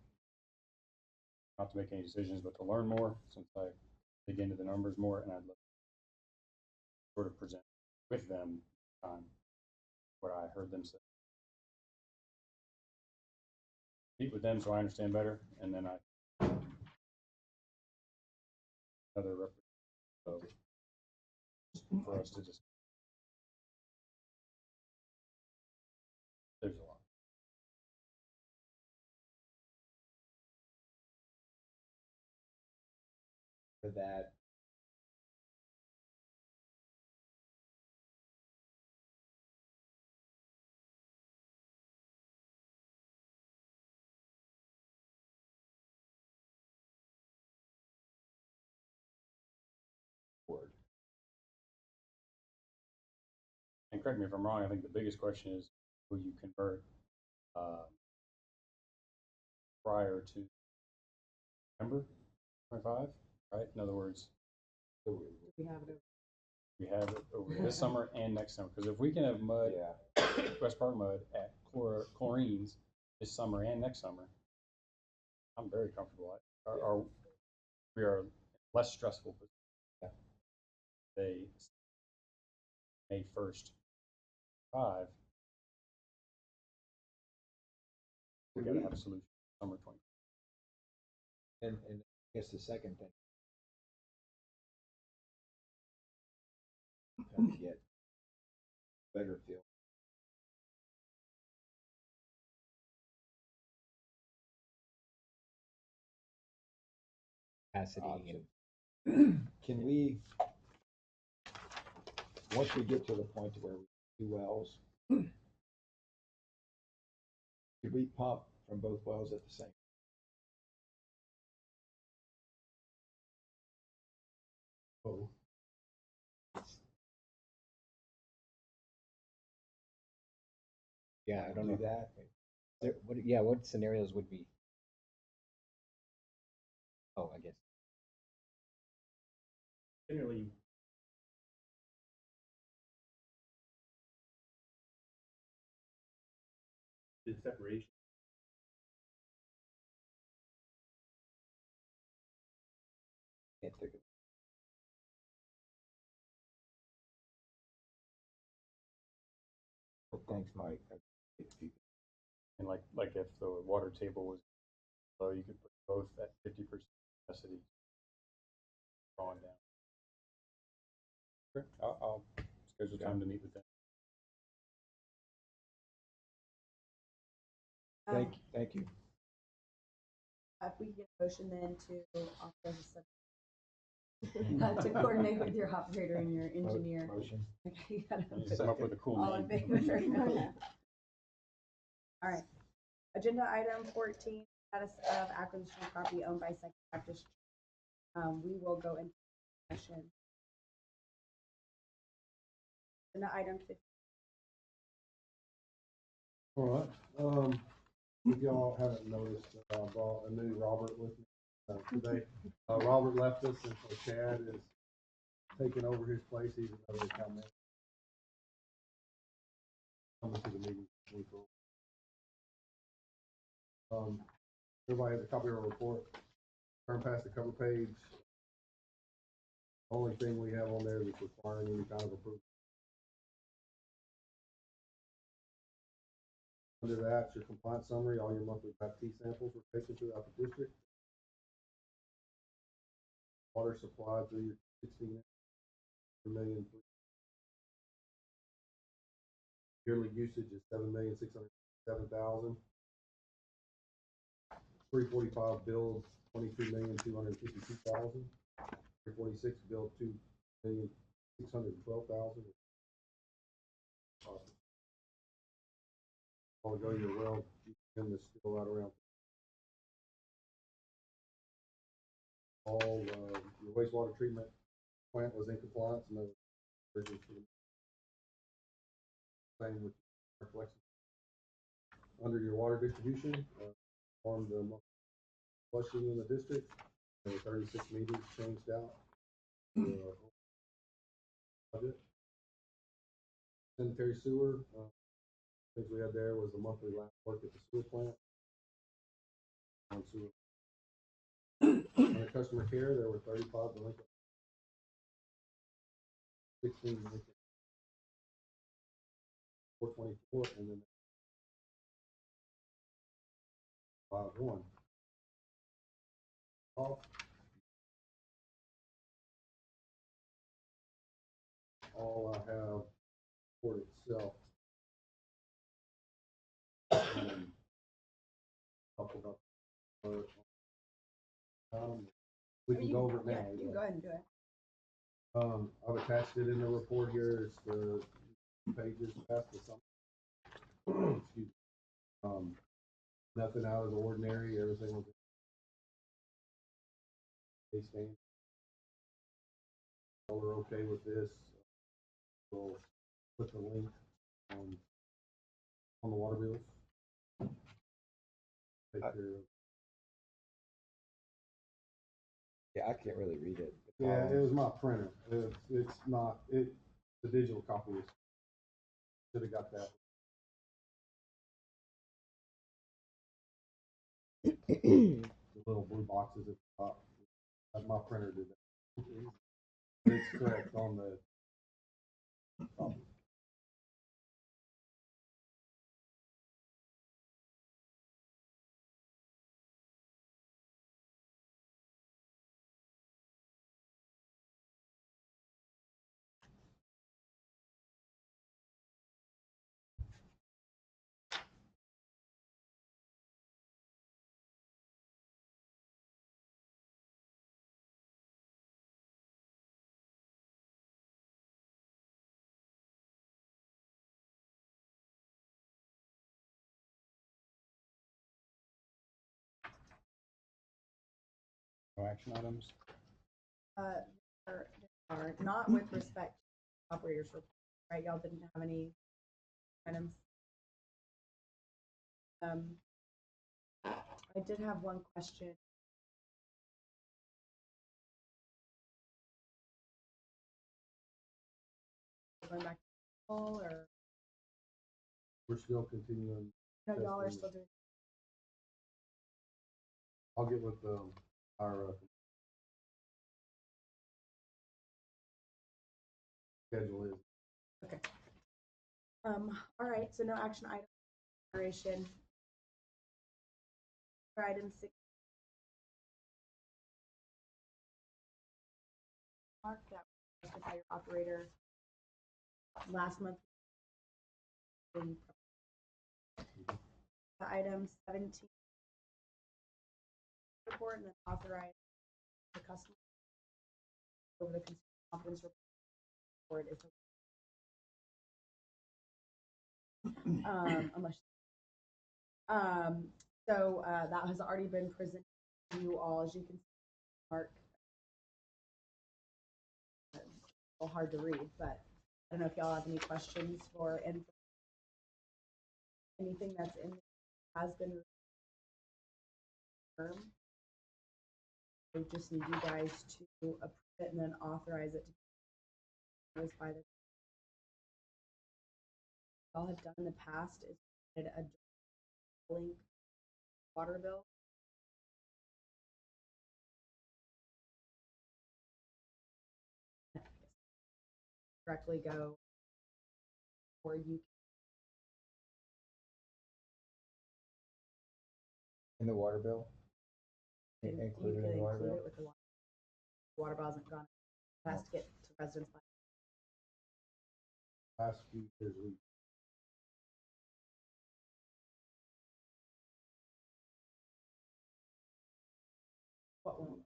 I: Not to make any decisions, but to learn more, since I dig into the numbers more, and I'd like to sort of present with them what I heard them say. Meet with them so I understand better, and then another representative for us to just. There's a lot.
H: For that. Word.
I: And correct me if I'm wrong, I think the biggest question is, will you convert prior to September 25, right? In other words,
B: We have it.
I: we have it over this summer and next summer. Because if we can have mud,
H: Yeah,
I: West Park mud at chlorines this summer and next summer, I'm very comfortable. We are less stressful.
H: Yeah.
I: They May 1st, 5. We got to have a solution. Summer 20.
H: and I guess the second thing. Trying to get better feel.
C: Capacity and
H: Option. Can we once we get to the point where we do wells, could we pump from both wells at the same? Oh.
C: Yeah, I don't
H: Do
C: know.
H: that.
C: What scenarios would be? Oh, I guess.
D: Generally, the separation.
H: Can't think of. Well, thanks, Mike.
I: And like if the water table was low, you could put both at 50% capacity drawing down. Sure, I'll schedule time to meet with them.
H: Thank you.
A: If we could get a motion then to authorize the to coordinate with your operator and your engineer.
H: Motion.
A: Okay, you gotta
I: You just come up with a cool
A: all in
I: name.
A: favor? All right. Agenda item 14, status of acquisition of property owned by Second Baptist. We will go into session. Agenda item 15.
J: All right, if y'all haven't noticed, I brought a new Robert with me today. Robert left us, and so Chad is taking over his place. He's another account manager. Coming to the meeting. Everybody has a copy of our report. Turn past the cover page. Only thing we have on there that's requiring any kind of approval. Under that, your compliance summary, all your monthly T samples were taken throughout the district. Water supply through your 16 million. Yearly usage is 7,607,000. 345 billed 22,252,000. 346 billed 2,612,000. I'll go your well, GPM is still right around. All your wastewater treatment plant was in compliance, no emergency. Same with reflection. Under your water distribution, formed the flushing in the district. There were 36 meters changed out. Budget. Sanitary sewer, things we had there was the monthly lab work at the sewer plant. On sewer. Under customer care, there were 35 delinquent. 16 delinquent. 424, and then 5-1. Off. All I have for itself. Talk about, we can go over it now.
A: Yeah, you can go ahead and do it.
J: I've attached it in the report here. It's the pages past the summer. Excuse me. Nothing out of the ordinary. Everything was they stand. So we're okay with this. We'll put the link on the water bills. Take care of.
H: Yeah, I can't really read it.
J: Yeah, it was my printer. It's not it. The digital copy is. Should have got that. The little blue boxes at the top. My printer did that. It's correct on the.
I: No action items?
A: There are not with respect to operators report, right? Y'all didn't have any items. I did have one question. Going back to poll, or
J: We're still continuing.
A: no, y'all are
J: testing.
A: still doing.
J: I'll get with, our, schedule is.
A: Okay. All right, so no action item consideration. For item 6. Mark that was by your operator last month. In the item 17 report and then authorize the customer over the consumer confidence report is unless so that has already been presented to you all. As you can see, Mark, it's a little hard to read, but I don't know if y'all have any questions for anything that's in has been confirmed. We just need you guys to approve it and then authorize it to by the y'all have done in the past is a link water bill. Directly go where you
H: In the water bill?
A: can
H: Included in the water
A: include
H: bill?
A: it with the water. Water bill isn't gone. It has to get to residents by
J: Last few years, we
A: what one?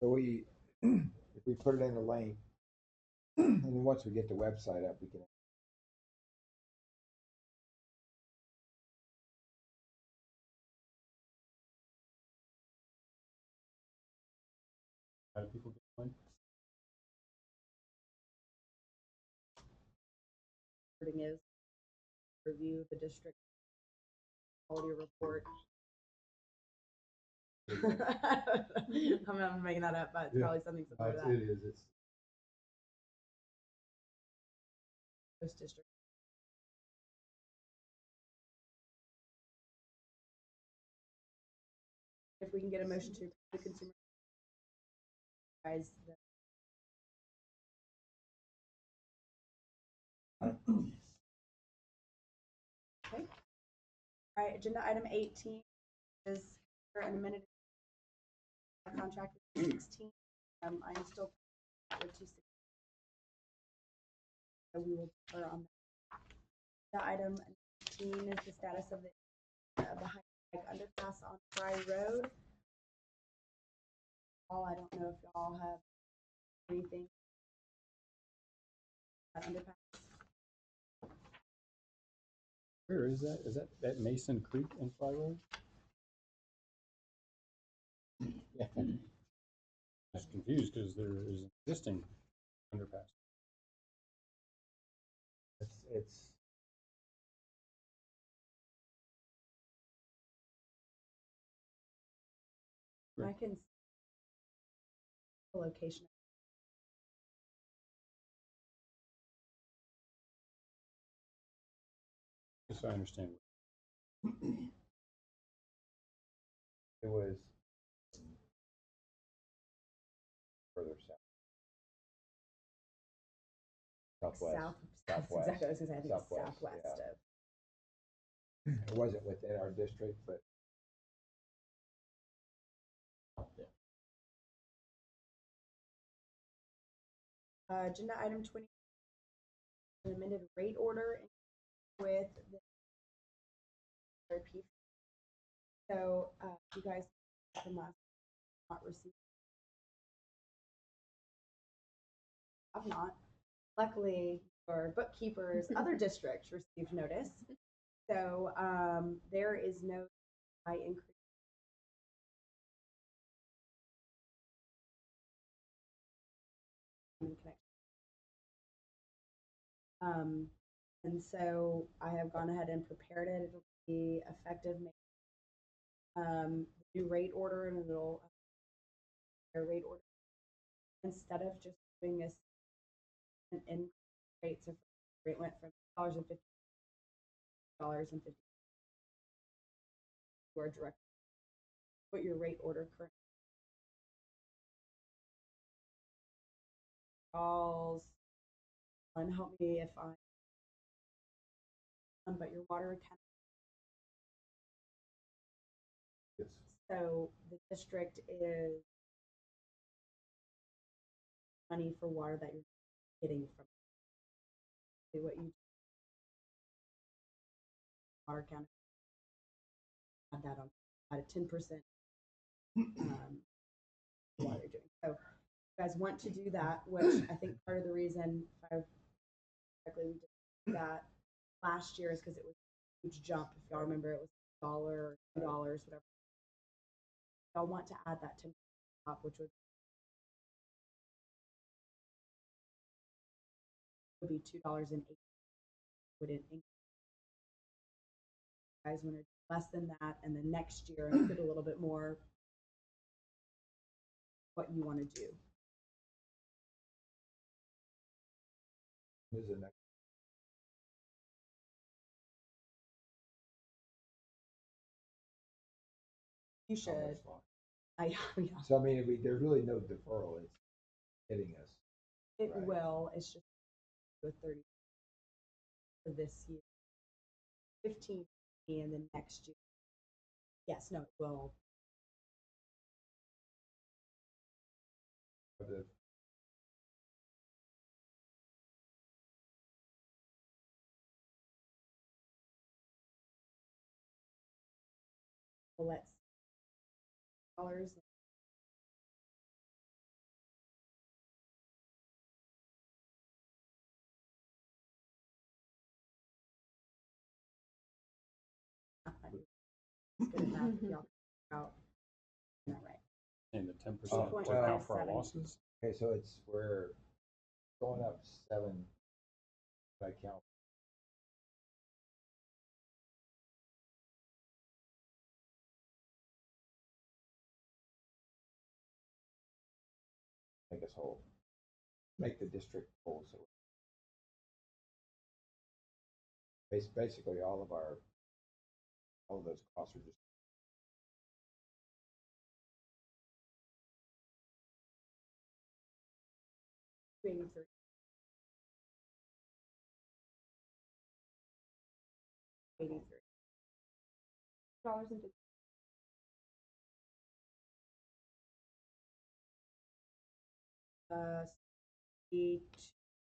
H: So we, if we put it in the link, and then once we get the website up, we can.
I: How do people get one?
A: Wording is review the district quality report. I'm making that up, but it's
J: Yeah.
A: probably something similar to that.
J: it is, it's,
A: Post district. If we can get a motion to approve the consumer guys, okay. All right, agenda item 18 is for an amended contract with 16. I'm still with 216. So we will defer on that. The item 19 is the status of the high underpass on Fry Road. I don't know if y'all have anything. Underpass.
I: Where is that? Is that at Mason Creek and Fry Road?
C: Yeah.
I: I'm just confused because there is an existing underpass.
H: It's
A: I can see the location.
I: Just so I understand.
H: It was further south. Southwest. Southwest.
A: Exactly. I was going to say, I think it's
H: Southwest,
A: southwest
H: yeah.
A: of.
H: It wasn't within our district, but
A: Agenda item 20, an amended rate order with the RP. So you guys from last not received. I've not. Luckily, your bookkeepers, other districts received notice. So, there is no high increase. In connection. And so I have gone ahead and prepared it. It'll be effective new rate order, and it'll their rate order instead of just doing an increase rate. So rate went from $50 to our direct what your rate order currently calls and help me if I but your water account.
H: Yes.
A: So the district is money for water that you're getting from what you water county add that on at a 10% water doing. So if you guys want to do that, which I think part of the reason, if I correctly, we did that last year is because it was a huge jump. If y'all remember, it was $1 or $2, whatever. Y'all want to add that 10% top, which would be $2.08. Would it increase? You guys want to do less than that, and then next year include a little bit more. What you want to do?
H: Is the next
A: You should.
H: almost fine.
A: Yeah.
H: So I mean, there's really no deferral. It's hitting us.
A: It
H: Right.
A: will. It's just with 30 for this year, 15, and then next year. Yes, no, it will.
H: The
A: Well, let's dollars. Good enough. Y'all out. Not right.
I: And the 10%
H: Oh,
I: to account for our
A: 2.57.
I: losses?
H: Okay, so we're going up 7 by count. Make us whole. Make the district whole. So basically all of those costs are just.
A: $2.83.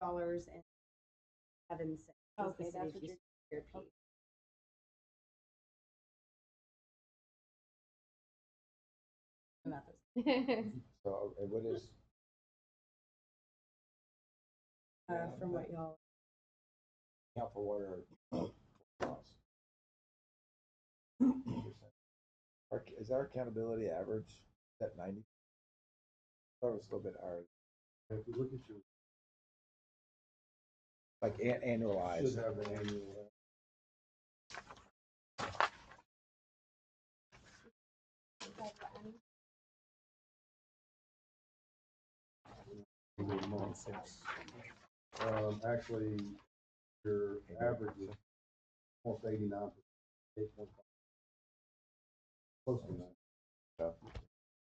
G: Dollars and
A: $2.07.
G: Okay, that's what
A: you're.
H: So what is?
A: From what y'all.
H: Count for water costs. Is our accountability average at 90? I thought it was a little bit higher.
J: If you look at your,
H: Like annualized.
J: should have an annual. Actually, your average is almost 89%. 8.5. Close to 90.
H: So,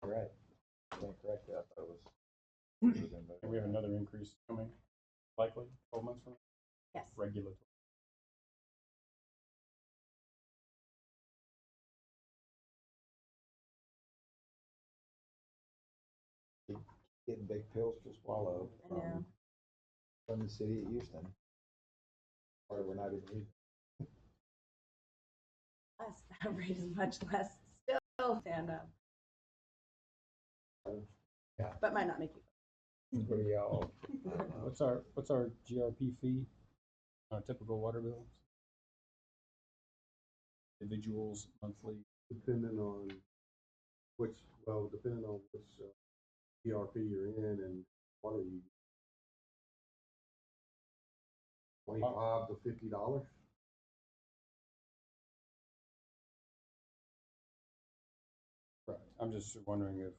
H: right. Stand corrected. I thought it was.
I: And we have another increase coming, likely 12 months from now,
A: Yes.
I: regulatory.
H: Getting big pills to swallow
A: I know.
H: from the city of Houston. Or we're not even using.
A: Less. That rate is much less still. And
H: Yeah.
A: but might not make you.
H: What are y'all?
I: What's our GRP fee on a typical water bill? individuals monthly?
J: Depending on depending on which ERP you're in and what are you, $25 to $50?
I: Right. I'm just wondering if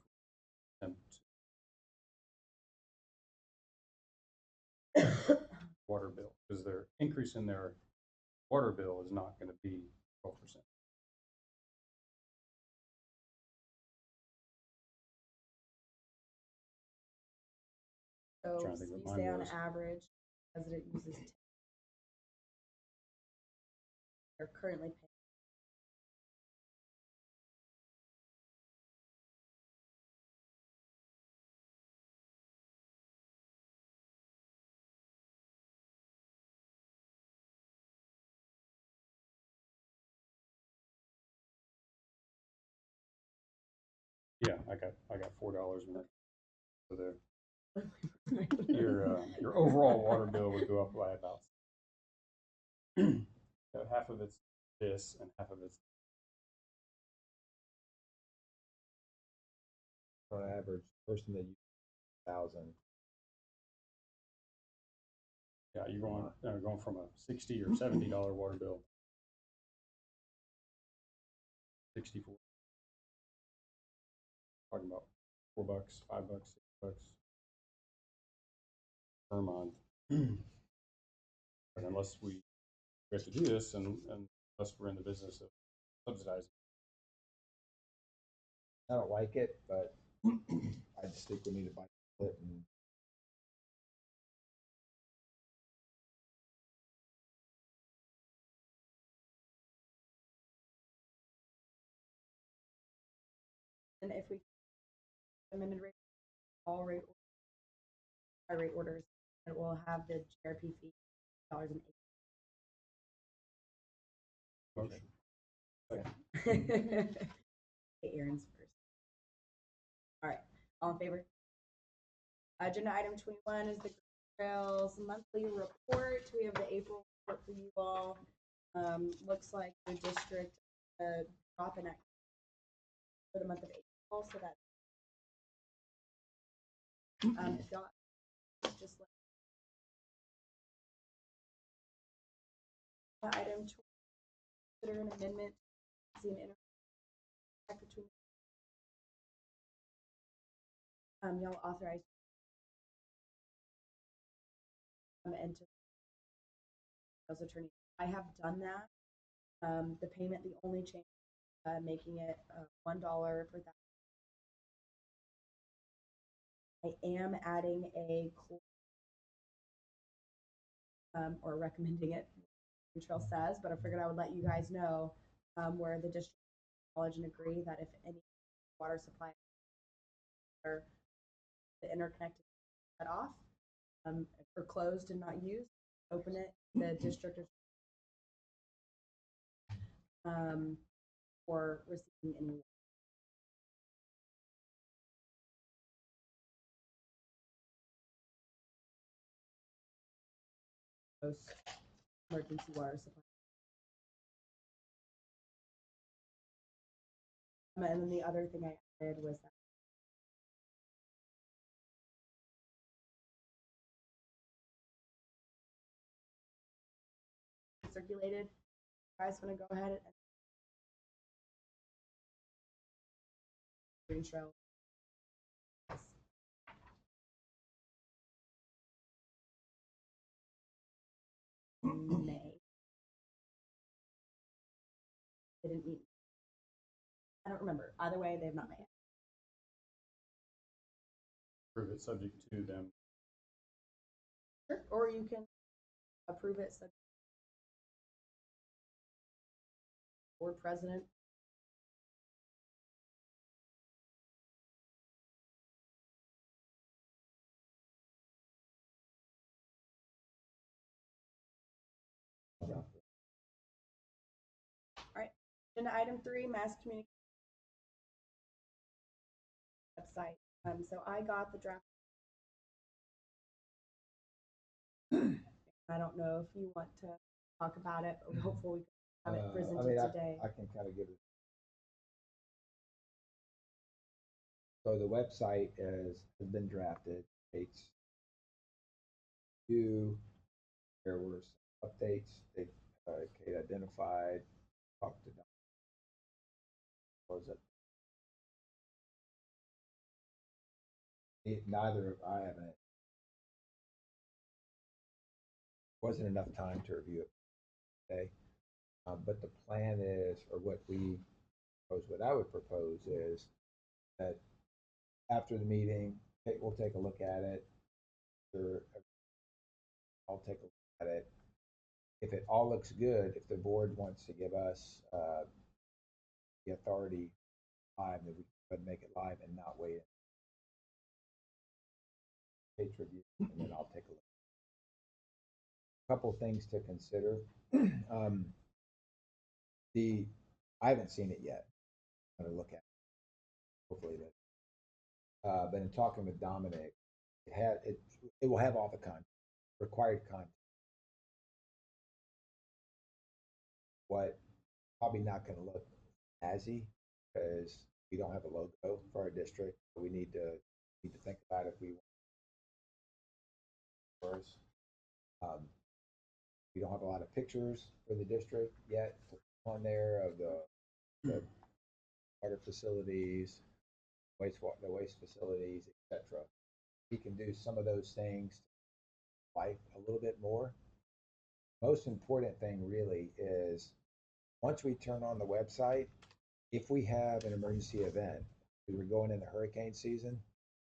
I: water bill, because their increase in their water bill is not going to be 12%.
A: So
I: Trying to think what
A: you
I: mine
A: say on
I: was.
A: average, resident uses they're currently paying.
I: Yeah, I got $4 in that. So your overall water bill would go up by about half of it's this and half of it's
H: On average, person that uses 1,000.
I: yeah, you're going from a $60 or $70 water bill. 64. Talking about $4, $5, $6 per month. But unless we have to do this, and unless we're in the business of subsidizing.
H: I don't like it, but I just think we need to bite the bullet and
A: And if we amended rate, all rate, high rate orders, it will have the GRP fee $8.
I: Okay.
A: Hey, Aaron's first. All right, all in favor? Agenda item 21 is the Trails monthly report. We have the April report for you all. Looks like the district drop in activity for the month of April, so that's if y'all just let item 20, consider an amendment to an interact between y'all authorize and to as attorney. I have done that. The payment, the only change, making it $1 for that. I am adding a or recommending it, Trail says, but I figured I would let you guys know where the district acknowledge and agree that if any water supply or the interconnected cut off or closed and not used, open it. The district is for receiving any. Emergency water supply. And then the other thing I added was that circulated. You guys want to go ahead and Green Trail. May. They didn't meet. I don't remember. Either way, they have not met.
I: Approve it subject to them.
A: Sure. Or you can approve it subject board president. All right. Agenda item 3, mass communication website. So I got the draft. I don't know if you want to talk about it, or hopefully we can have it
H: I
A: presented
H: mean,
A: today.
H: I can kind of give it. So the website has been drafted. It's due. There were some updates. Kate identified, talked to Don. Was it? Neither of I haven't. Wasn't enough time to review it today. But the plan is, or what I would propose is that after the meeting, we'll take a look at it. I'll take a look at it. If it all looks good, if the board wants to give us the authority live, then we could make it live and not wait. Page review, and then I'll take a look. Couple things to consider. I haven't seen it yet. I'm gonna look at it. Hopefully that. But in talking with Dominic, it will have all the content, required content. What probably not going to look snazzy because we don't have a logo for our district. We need to think about if we want first. We don't have a lot of pictures for the district yet on there of the water facilities, the waste facilities, etc. We can do some of those things life a little bit more. Most important thing really is once we turn on the website, if we have an emergency event, we were going into hurricane season,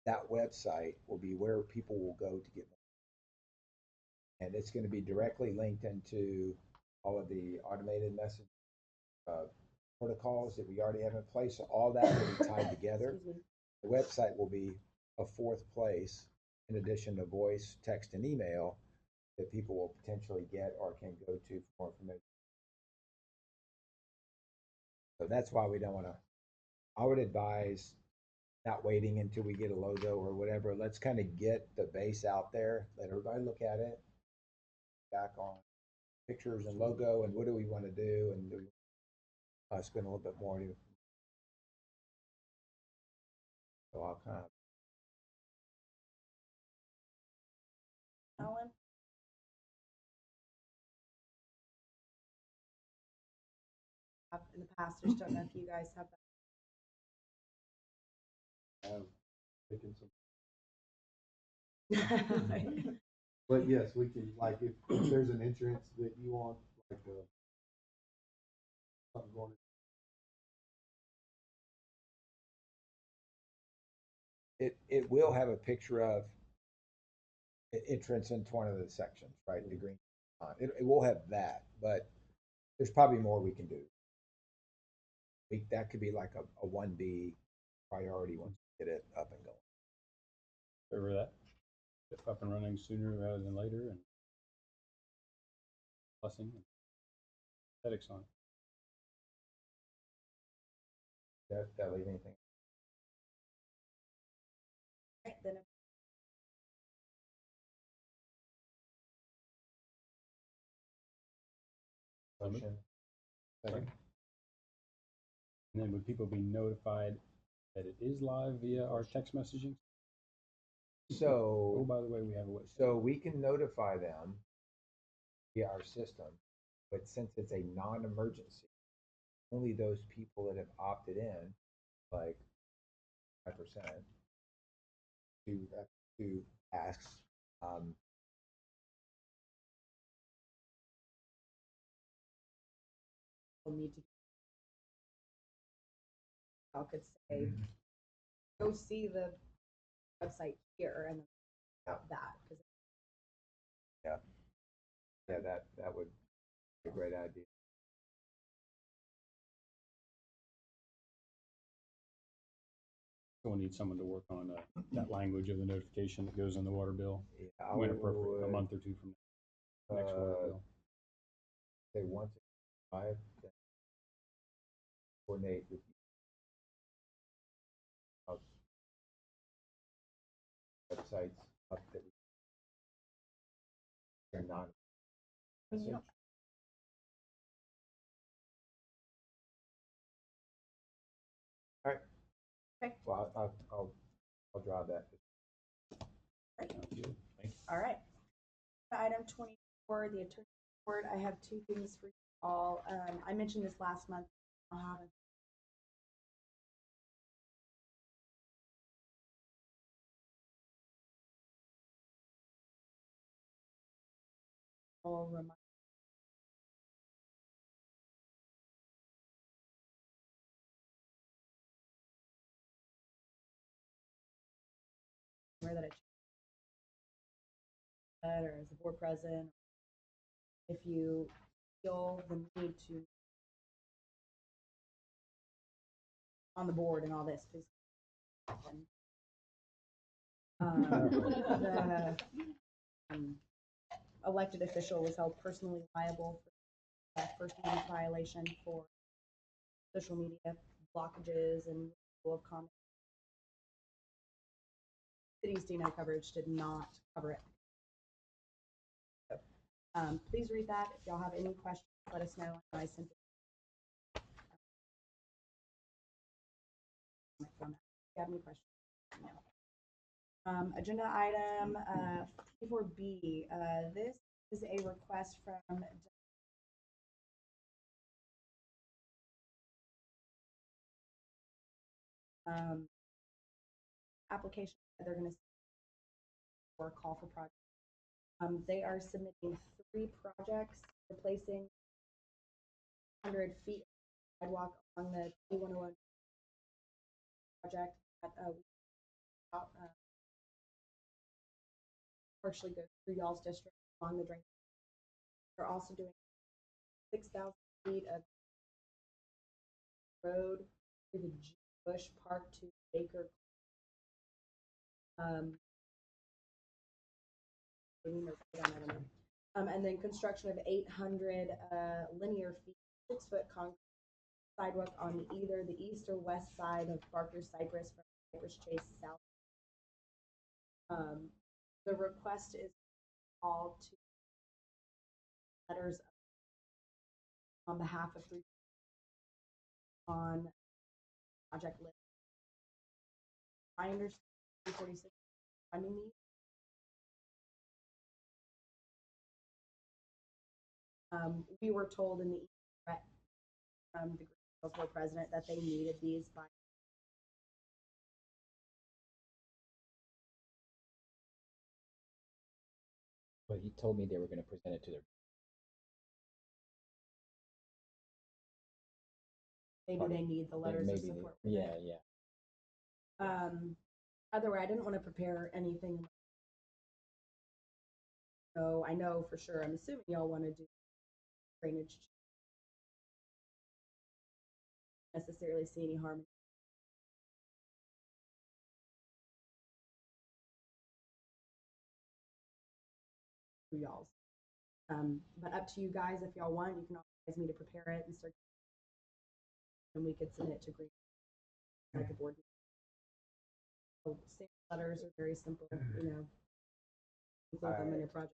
H: that website will be where people will go to get more. And it's going to be directly linked into all of the automated message protocols that we already have in place. So all that will be tied together. The website will be a fourth place in addition to voice, text, and email that people will potentially get or can go to for more information. So that's why we don't want to. I would advise not waiting until we get a logo or whatever. Let's kind of get the base out there, let everybody look at it, back on pictures and logo and what do we want to do, and spend a little bit more. So I'll kind of.
A: Alan? In the past, I just don't know if you guys have
J: Taking some.
A: that.
J: But yes, we can, like, if there's an entrance that you want, like, something going.
H: It will have a picture of entrance into one of the sections, right? The green. It will have that, but there's probably more we can do. That could be like a 1B priority once we get it up and going.
I: Over that, up and running sooner rather than later, and blessing and aesthetics on it.
H: That leave anything?
A: Right, then
H: Motion. Second.
I: And then would people be notified that it is live via our text messaging? Oh,
H: So,
I: by the way, we have a website.
H: so we can notify them via our system, but since it's a non-emergency, only those people that have opted in, like 5%, to ask.
A: we'll need to. I could say, go see the website here and that because
H: Yeah, that would be a great idea.
I: So we'll need someone to work on that language of the notification that goes in the water bill
H: Yeah,
I: when appropriate, a month or two from now. Next water bill.
H: Say once it's live, then coordinate with websites up that are not.
E: You know,
H: Well, I'll drive that.
A: Great.
D: Sounds good. Thank you.
A: All right. Item 24, the attorney report. I have two things for you all. I mentioned this last month. I'll have a full reminder. That or as a board president, if you feel the need to on the board and all this, please. The elected official was held personally liable for that First Amendment violation for social media blockages and rule of comment. City's DNO coverage did not cover it. So, please read that. If y'all have any questions, let us know. I sent it. If you have any questions, let me know. Agenda item 54B. This is a request from application that they're going to for a call for project. They are submitting 3 projects replacing 100 feet of sidewalk on the P101 project that partially goes through y'all's district along the drain. They're also doing 6,000 feet of road through the G. Bush Park to Baker. And then construction of 800 linear feet, 6-foot concrete sidewalk on either the east or west side of Barker Cypress from Cypress Chase south. The request is all to letters on behalf of 3 on project list. I understand 346 funding needs. We were told in the threat from the Greenville board president that they needed these by
C: But he told me they were going to present it to their.
A: maybe they need the letters of support.
C: Yeah.
A: Other way, I didn't want to prepare anything. So I know for sure, I'm assuming y'all want to do drainage. Necessarily see any harm. Y'all's. But up to you guys. If y'all want, you can authorize me to prepare it and start. And we could submit it to Green like a board. So stamp letters are very simple, you know. Include them in your project.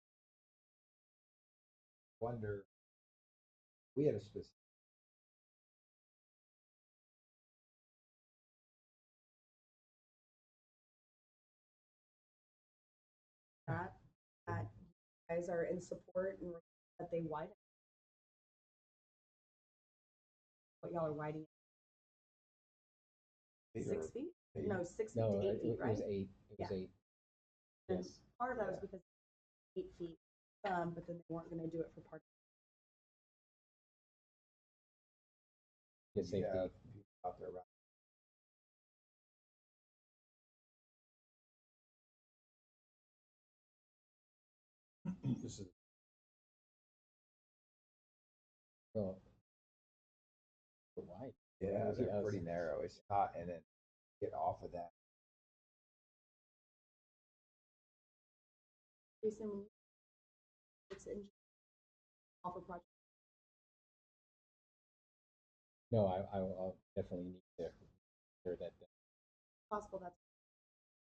H: Wonder, we had a specific.
A: That you guys are in support and that they widen. What y'all are widening? 6 feet? No, 6 feet
C: No,
A: to 8 feet, right?
C: It was 8. It was 8.
A: And
C: Yes.
A: part of that was because 8 feet, but then they weren't going to do it for part.
C: Good safety.
H: Yeah, out there, right?
I: This is
C: Well, wide.
H: Yeah, they're pretty narrow. It's not, and then get off of that.
A: Jason, it's in offer project.
C: No, I'll definitely need to hear that.
A: Possible that's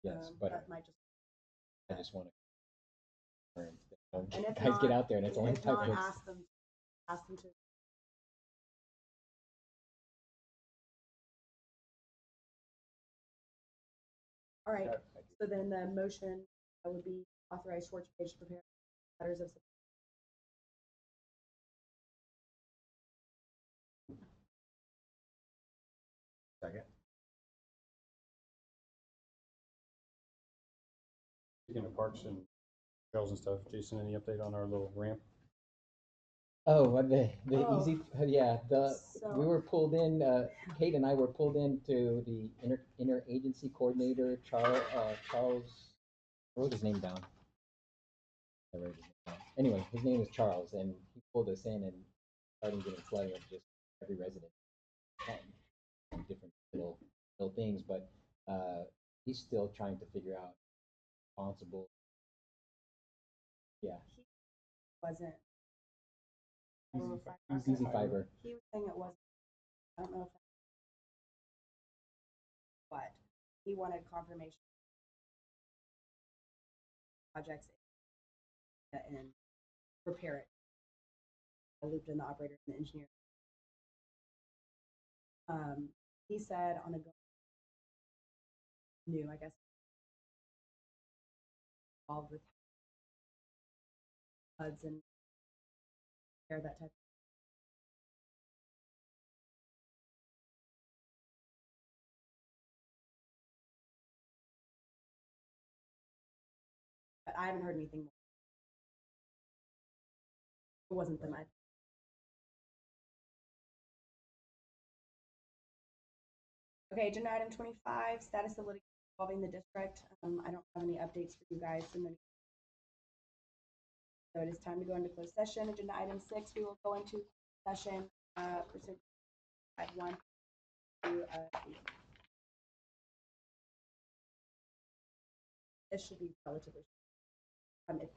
C: Yes, but
A: that might just.
C: I just want to.
A: And if
C: guys, get
A: not-
C: out there, and it's only
A: if
C: 5
A: not,
C: minutes.
A: ask them to. All right,
H: Okay, thank you.
A: so then the motion would be authorize Schwartz Page to prepare letters of support.
H: Second.
I: Speaking of parks and trails and stuff, Jason, any update on our little ramp?
C: Oh, the
A: Oh.
C: easy, yeah, we
A: So-
C: were pulled in, Kate and I were pulled into the interagency coordinator, Charles, I wrote his name down. I wrote his name down. Anyway, his name is Charles, and he pulled us in and started getting flooding of just every resident. And different little things, but, he's still trying to figure out responsible. Yeah,
A: Wasn't.
C: Easy Fiber.
A: He was saying it wasn't. I don't know if. But he wanted confirmation. Projects. And repair it. I looped in the operator and the engineer. He said on a new, I guess, involved with floods and repair that type. But I haven't heard anything more. It wasn't the mud. Okay, agenda item 25, status of litigation involving the district. I don't have any updates for you guys. So it is time to go into closed session. Agenda item 6, we will go into session pursuant to 5-1 to this should be relatively. If